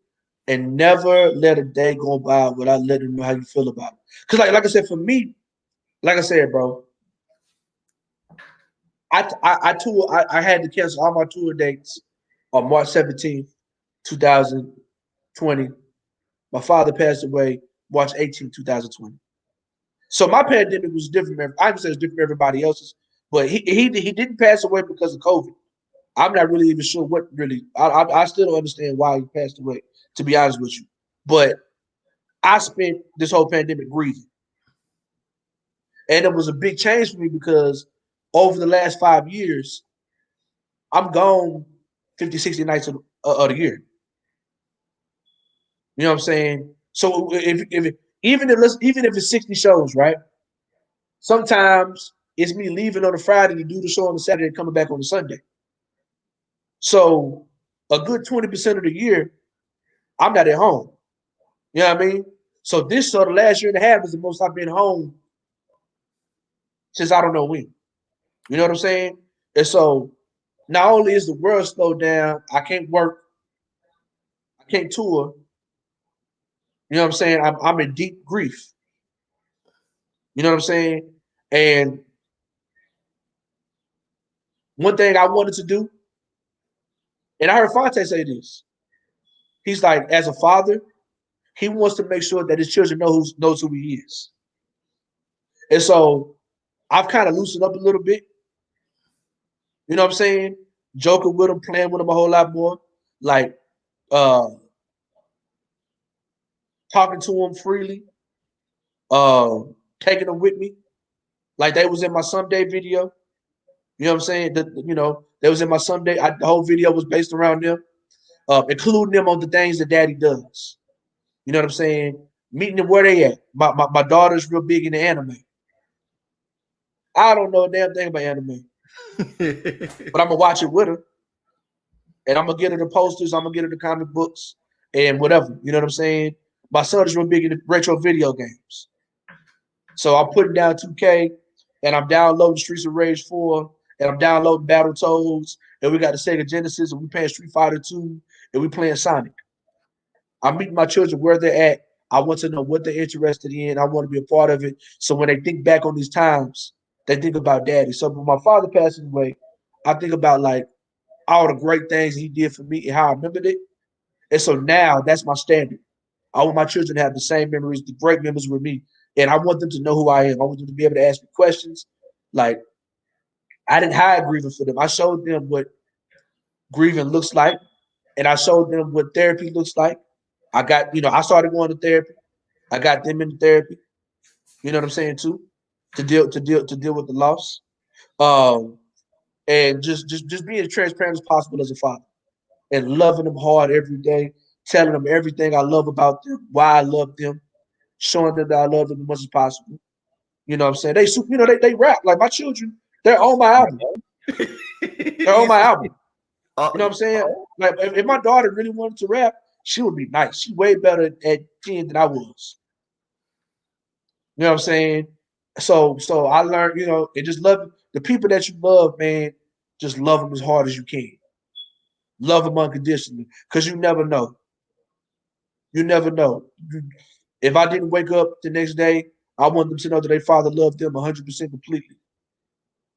and never let a day go by without letting them know how you feel about it. Because like I said, for me, like I said, bro, I had to cancel all my tour dates on March 17th, 2020. My father passed away March 18th, 2020. So my pandemic was different. I would say it's different from everybody else's, but he didn't pass away because of COVID. I'm not really even sure what really. I still don't understand why he passed away. To be honest with you, but I spent this whole pandemic grieving, and it was a big change for me because over the last 5 years, I'm gone 50, 60 nights of the year. You know what I'm saying? So if even if it's 60 shows, right? Sometimes it's me leaving on a Friday to do the show on the Saturday and coming back on the Sunday. So a good 20% of the year, I'm not at home. You know what I mean? So this the last year and a half is the most I've been home since I don't know when. You know what I'm saying? And so not only is the world slowed down, I can't work, I can't tour. You know what I'm saying? I'm in deep grief. You know what I'm saying? And one thing I wanted to do, and I heard Fonte say this. He's like, as a father, he wants to make sure that his children knows who he is. And so I've kind of loosened up a little bit. You know what I'm saying? Joking with him, playing with him a whole lot more. Like uh talking to him freely, uh taking them with me. Like they was in my someday video. You know what I'm saying? They was in my someday. The whole video was based around them, including them on the things that daddy does. You know what I'm saying? Meeting them where they at. My daughter's real big into anime. I don't know a damn thing about anime, but I'm gonna watch it with her, and I'm gonna get her the posters. I'm gonna get her the comic books and whatever. You know what I'm saying? My son is real big into retro video games, so I'm putting down 2K, and I'm downloading Streets of Rage 4, and I'm downloading Battletoads, and we got the Sega Genesis, and we playing Street Fighter 2, and we playing Sonic. I'm meeting my children where they're at. I want to know what they're interested in. I want to be a part of it. So when they think back on these times, they think about daddy. So when my father passes away, I think about like all the great things he did for me and how I remembered it. And so now that's my standard. I want my children to have the same memories, the great memories with me. And I want them to know who I am. I want them to be able to ask me questions. Like I didn't hide grieving for them. I showed them what grieving looks like, and I showed them what therapy looks like. I started going to therapy. I got them into therapy. You know what I'm saying too, to deal with the loss. Um, and just being as transparent as possible as a father, and loving them hard every day, telling them everything I love about them, why I love them, showing them that I love them as much as possible. You know what I'm saying? They rap like my children. They're on my album. They're on my album. You know what I'm saying? Like if my daughter really wanted to rap, she would be nice. She's way better at 10 than I was. You know what I'm saying? So I learned, and just love the people that you love, man. Just love them as hard as you can. Love them unconditionally, because you never know. You never know. If I didn't wake up the next day, I want them to know that their father loved them 100% completely.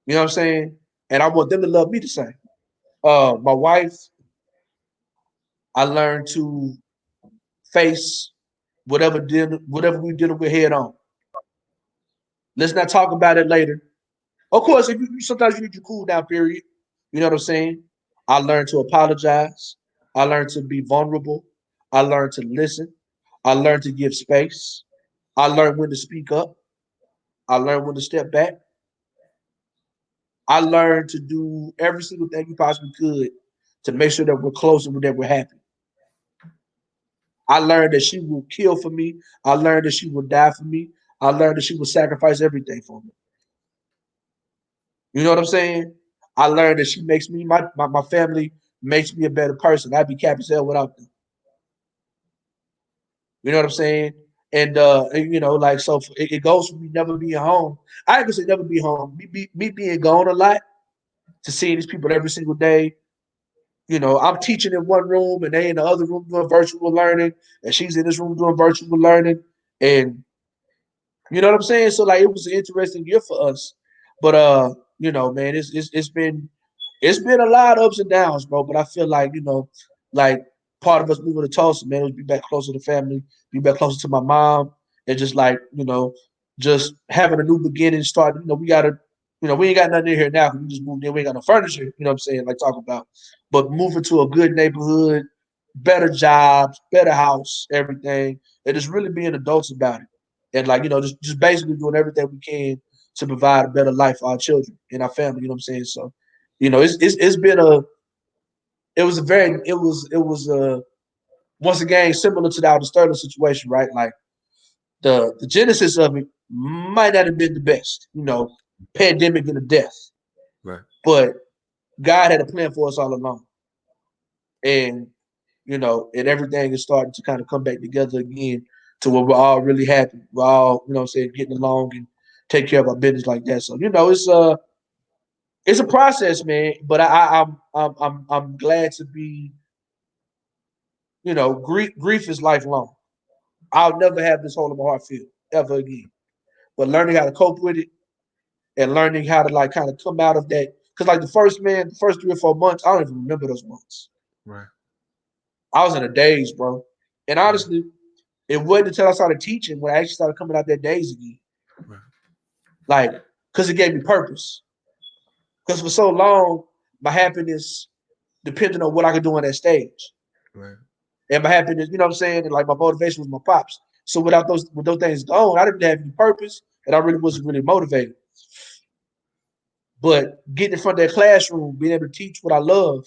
You know what I'm saying? And I want them to love me the same. My wife, I learned to face whatever we dealing with head on. Let's not talk about it later. Of course, if sometimes you need your cool down period. You know what I'm saying? I learned to apologize. I learned to be vulnerable. I learned to listen. I learned to give space. I learned when to speak up. I learned when to step back. I learned to do every single thing we possibly could to make sure that we're close and that we're happy. I learned that she will kill for me. I learned that she will die for me. I learned that she will sacrifice everything for me. You know what I'm saying? I learned that she makes me, my family makes me a better person. I'd be capped as hell without them. You know what I'm saying? And you know, like, so it goes from me never being home. I ain't gonna say never be home. Me being gone a lot to seeing these people every single day. You know, I'm teaching in one room and they in the other room doing virtual learning, and she's in this room doing virtual learning. And you know what I'm saying? So like it was an interesting year for us. But you know, man, it's been a lot of ups and downs, bro. But I feel like, you know, like part of us moving to Tulsa, man, was be back closer to family, be back closer to my mom, and just like, you know, just having a new beginning, start, you know, we ain't got nothing in here now because we just moved in. We ain't got no furniture, you know what I'm saying? Like talk about. But moving to a good neighborhood, better jobs, better house, everything, and just really being adults about it. And like, you know, just basically doing everything we can to provide a better life for our children and our family, you know what I'm saying? So, you know, it's been once again similar to the Sterling situation, right? Like the genesis of it might not have been the best, you know, pandemic and a death, Right. but God had a plan for us all along, and you know, and everything is starting to kind of come back together again to where we're all really happy. We're all, you know what I'm saying, getting along and take care of our business like that. So, you know, it's a process, man. But I'm glad to be, you know, grief is lifelong. I'll never have this hole in my heart feel ever again. But learning how to cope with it and learning how to like kind of come out of that. Because like the first 3 or 4 months, I don't even remember those months. Right. I was in a daze, bro. And Right. honestly, it wasn't until I started teaching when I actually started coming out that daze again. Right. Like, because it gave me purpose. Because for so long, my happiness depended on what I could do on that stage. Right. And my happiness, you know what I'm saying? And like my motivation was my pops. So with those things gone, I didn't have any purpose and I really wasn't really motivated. But getting in front of that classroom, being able to teach what I love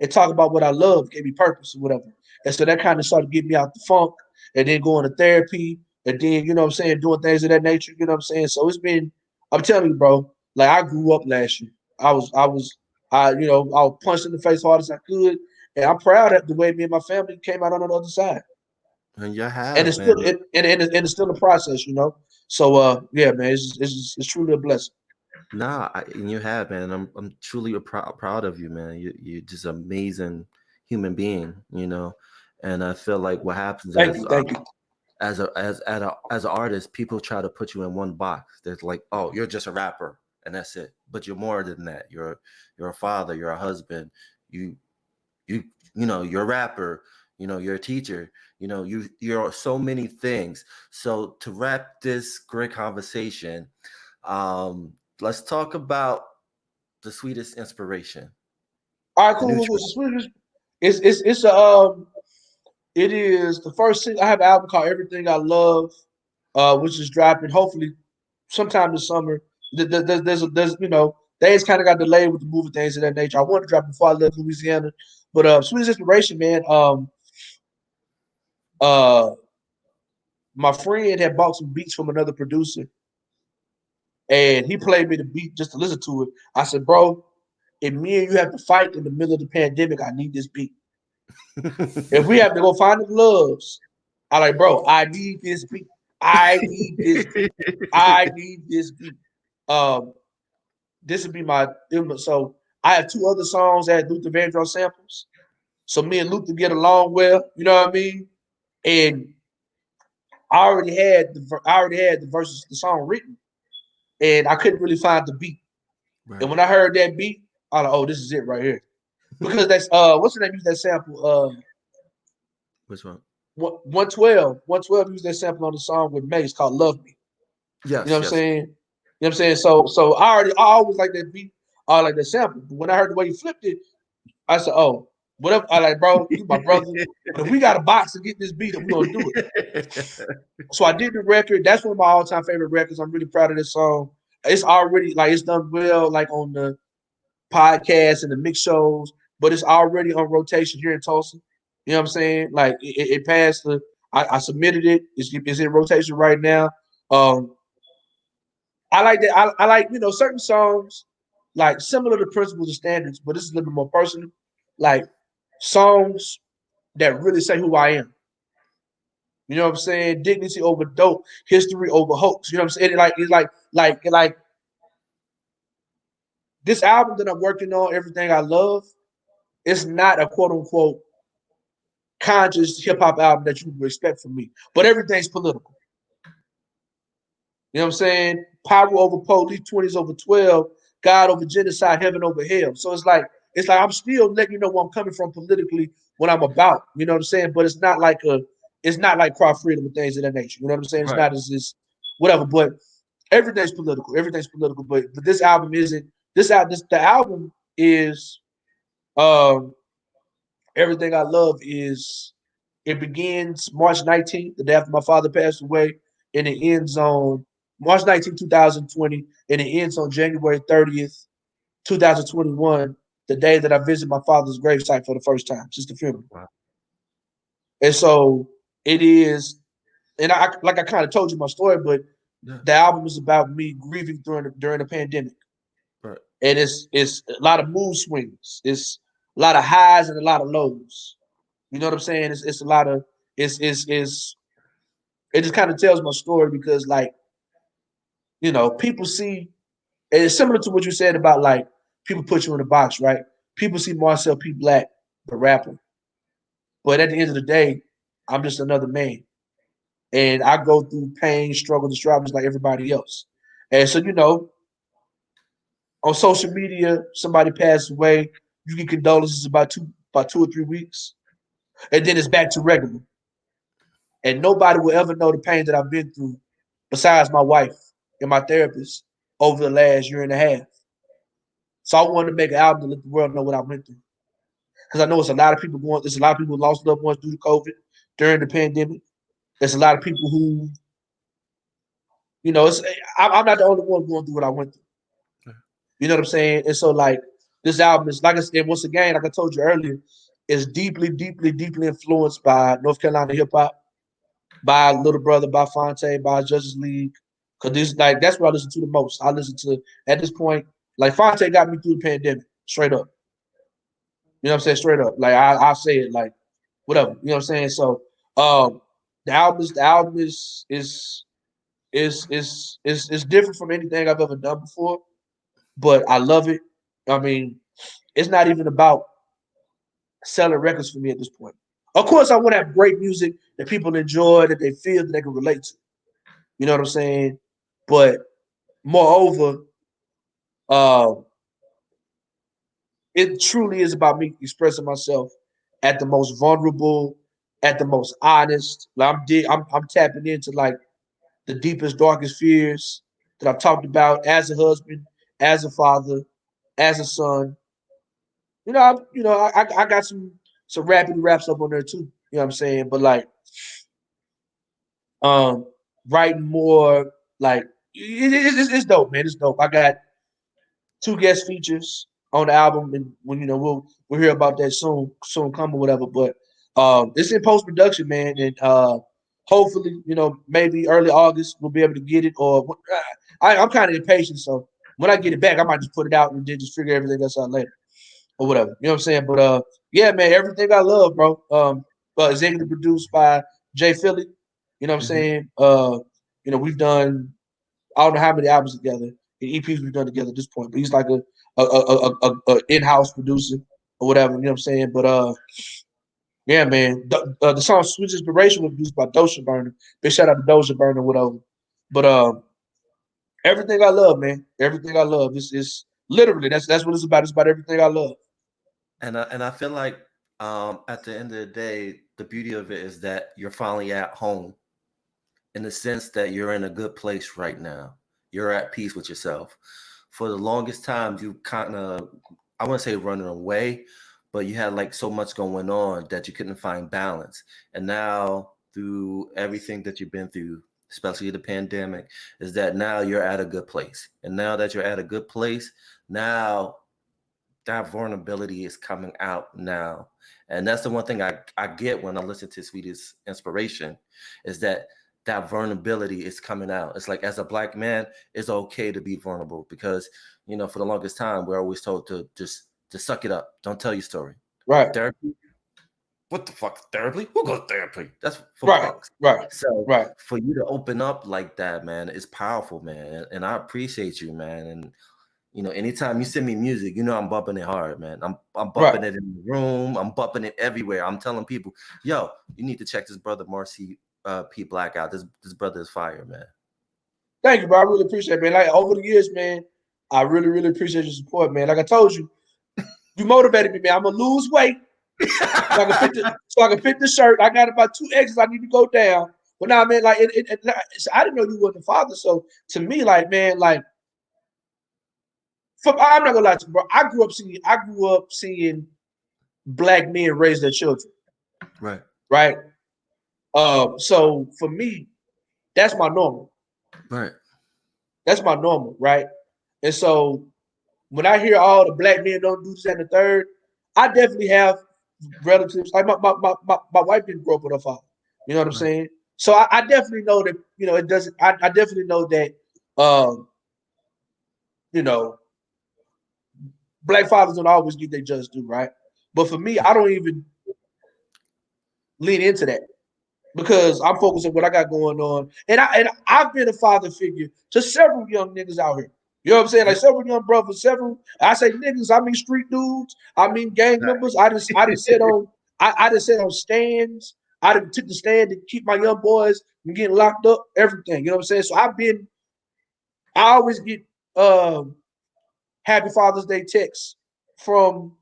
and talk about what I love gave me purpose or whatever. And so that kind of started getting me out the funk and then going to therapy and then, you know what I'm saying, doing things of that nature, you know what I'm saying? So I'm telling you, bro, like I grew up last year. You know, I was punched in the face hard as I could. And I'm proud of the way me and my family came out on the other side. And you And have, it's still, man. and it's still a process, you know? So, yeah, man, it's truly a blessing. Nah, and you have, man. And I'm truly proud of you, man. You're just an amazing human being, you know. And I feel like what happens Thank is you. Thank you. as an artist, people try to put you in one box. They're like, oh, you're just a rapper, and that's it. But you're more than that. You're a father. You're a husband. You you you know you're a rapper. You know you're a teacher. You know you're so many things. So to wrap this great conversation, let's talk about the sweetest inspiration, All right, the cool. new What track. was the sweetest? It's a it is the first thing I have an album called Everything I Love, which is dropping hopefully sometime this summer. There's you know things kind of got delayed with the movie things of that nature. I wanted to drop before I left Louisiana, but sweetest inspiration, man. Uh, my friend had bought some beats from another producer, and he played me the beat just to listen to it. I said, bro, if me and you have to fight in the middle of the pandemic, I need this beat. If we have to go find the gloves, I like, bro, I need this beat. I need this beat. I need this beat. Um, this would be so I have two other songs that Luther Vandross samples. So me and Luther get along well, you know what I mean? And I already had the verses, the song written, and I couldn't really find the beat. And Right. when I heard that beat, I like, oh, this is it right here. Because that's what's the name of that sample? Which one? 112 used that sample on the song with Mace called Love Me. You know Yes, what I'm yes. saying? You know what I'm saying? So I always like that beat, I like that sample. But when I heard the way he flipped it, I said, oh, whatever. I like, bro, you my brother. But if we got a box to get this beat, we're gonna do it. So I did the record. That's one of my all-time favorite records. I'm really proud of this song. it's already like it's done well, like on the podcasts and the mix shows, but it's already on rotation here in Tulsa. You know what I'm saying? Like it passed the. I submitted it. It's in rotation right now. Um, I like that. I like certain songs like similar to Principles and Standards, but this is a little bit more personal. Like songs that really say who I am. You know what I'm saying? Dignity over dope, history over hoax. You know what I'm saying? It's like this album that I'm working on, Everything I Love, it's not a quote unquote conscious hip hop album that you would expect from me. But everything's political. You know what I'm saying? Power over police, 20s over 12, God over genocide, heaven over hell. So it's like I'm still letting you know where I'm coming from politically, what I'm about. You know what I'm saying? But it's not like crop freedom and things of that nature. You know what I'm saying? It's Right. not as this whatever. But everything's political. Everything's political. But this album isn't. The album is um Everything I Love is it begins March 19th, the day after my father passed away, and it ends on March 19th, 2020, and it ends on January 30th, 2021, the day that I visit my father's gravesite for the first time, just the funeral. Wow. And so it is, and I like I kind of told you my story, but Yeah. the album is about me grieving during the pandemic. Right. And it's a lot of mood swings. It's a lot of highs and a lot of lows. You know what I'm saying? It's a lot of it's it just kind of tells my story because like people see and it's similar to what you said about like people put you in a box, right? People see Marcel P. Black, the rapper, but at the end of the day, I'm just another man, and I go through pain, struggles, and struggles like everybody else. And so on social media, somebody passed away, you get condolences about 2 or 3 weeks, and then it's back to regular. And nobody will ever know the pain that I've been through besides my wife and my therapist over the last year and a half. So I wanted to make an album to let the world know what I went through. Because I know there's a lot of people who lost loved ones due to COVID during the pandemic. There's a lot of people who, I'm not the only one going through what I went through. You know what I'm saying? And so like this album is like I said, once again, like I told you earlier, is deeply, deeply, deeply influenced by North Carolina hip hop, by Little Brother, by Fonte, by Justice League. Cause this like that's what I listen to the most. I listen to at this point, like Fonte got me through the pandemic, straight up. You know what I'm saying? Straight up. Like I'll say it like whatever. You know what I'm saying? So the album is different from anything I've ever done before, but I love it. I mean, it's not even about selling records for me at this point. Of course, I want to have great music that people enjoy, that they feel that they can relate to. You know what I'm saying? But moreover, uh, it truly is about me expressing myself at the most vulnerable, at the most honest. Like I'm tapping into like the deepest, darkest fears that I've talked about as a husband, as a father, as a son. I got some rapping raps up on there too. You know what I'm saying? But like um writing more like it's dope, man. It's dope. I got 2 guest features on the album, and when we'll hear about that soon come or whatever. But it's in post production, man, and hopefully maybe early August we'll be able to get it. Or I'm kind of impatient, so when I get it back, I might just put it out and then just figure everything else out later or whatever. You know what I'm saying? But yeah, man, Everything I Love, bro. Executive produced by Jay Philly. You know what I'm Mhm. saying? We've done I don't know how many albums together and EPs we've done together at this point, but he's like a in-house producer or whatever. You know what I'm saying? But yeah, man, the song "Sweet Inspiration" was produced by Doja Burner. Big shout out to Doja Burner, whatever. But everything I love, man, everything I love. Is literally that's what it's about. It's about everything I love. And I feel like at the end of the day, the beauty of it is that you're finally at home in the sense that you're in a good place right now. You're at peace with yourself. For the longest time, you kind of, I wouldn't say running away, but you had like so much going on that you couldn't find balance. And now, through everything that you've been through, especially the pandemic, is that now you're at a good place. And now that you're at a good place, now that vulnerability is coming out now. And that's the one thing I get when I listen to Sweetie's inspiration, is that vulnerability is coming out. It's like, as a Black man, it's okay to be vulnerable, because, you know, for the longest time, we're always told to just suck it up. Don't tell your story. Right. Therapy? What the fuck? Therapy? Who goes therapy? That's for Right. punks. Right. So Right. for you to open up like that, man, it's powerful, man. And I appreciate you, man. And you know, anytime you send me music, you know I'm bumping it hard, man. I'm bumping it in the room. I'm bumping it everywhere. I'm telling people, yo, you need to check this brother Marcel P Black out. This brother is fire, man. Thank you, bro. I really appreciate it, man. Like, over the years, man, I really, really appreciate your support, man. Like I told you, you motivated me, man. I'm gonna lose weight so I can fit the shirt. I got about 2 X's I need to go down. But now, man, like I didn't know you were the father. So to me, like, man, like, I'm not gonna lie to you, bro. I grew up seeing Black men raise their children. Right. Right. So for me, that's my normal. Right. That's my normal, right? And so when I hear all the Black men don't do this and the third, I definitely have relatives. Like my wife didn't grow up with her father. You know what I'm saying? So I definitely know that, you know, it doesn't. I definitely know that, you know, Black fathers don't always get their just due, right? But for me, I don't even lean into that, because I'm focused on what I got going on. And I've been a father figure to several young niggas out here. You know what I'm saying? Like, several young brothers, I say niggas, I mean street dudes, I mean gang members. I just sit on stands. I done took the stand to keep my young boys from getting locked up, everything. You know what I'm saying? So I always get Happy Father's Day texts from,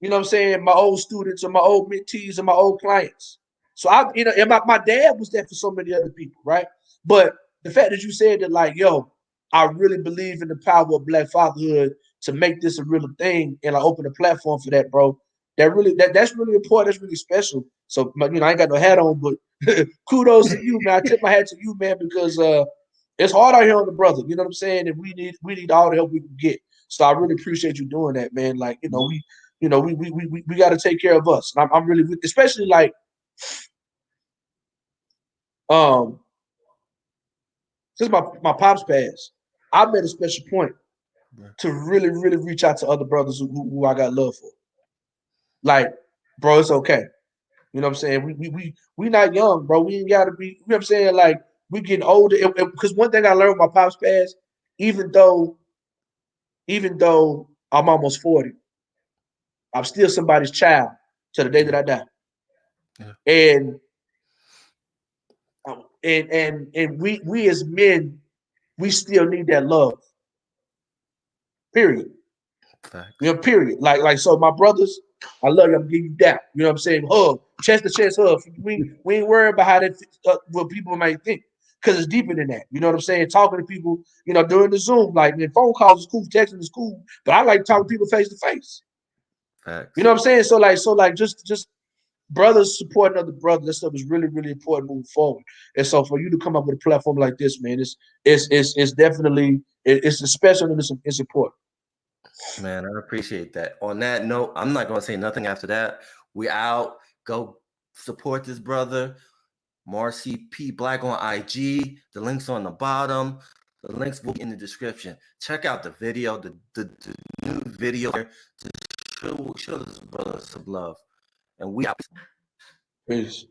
you know what I'm saying, my old students or my old mentees or my old clients. So and my dad was there for so many other people, right? But the fact that you said that, like, yo, I really believe in the power of Black fatherhood to make this a real thing, and I open a platform for that, bro. That's really important. That's really special. So, you know, I ain't got no hat on, but kudos to you, man. I tip my hat to you, man, because it's hard out here on the brother. You know what I'm saying? And we need all the help we can get. So I really appreciate you doing that, man. Like, you know, we got to take care of us. And I'm really, especially like, since my pops passed, I made a special point to really, really reach out to other brothers who I got love for. Like, bro, it's okay. You know what I'm saying? We not young, bro. We ain't gotta be, you know what I'm saying? Like, we getting older. Because one thing I learned when my pops passed, even though I'm almost 40, I'm still somebody's child to the day that I die. Yeah. And we as men, we still need that love. Period. You know, period. Like so, my brothers, I love you. I'm giving you that. You know what I'm saying? Hug, chest to chest hug. We ain't worried about how that what people might think, because it's deeper than that. You know what I'm saying? Talking to people, you know, during the Zoom, like, and phone calls is cool, texting is cool, but I like talking to people face to face. You know what I'm saying? So like just brothers supporting other brothers, that stuff is really, really important moving forward. And so for you to come up with a platform like this, man, it's definitely, it's special, and it's important. Man, I appreciate that. On that note, I'm not going to say nothing after that. We out. Go support this brother, Marcel P Black, on IG. The link's on the bottom. The links will be in the description. Check out the video, the new video to show this brother some love. And we out. Peace.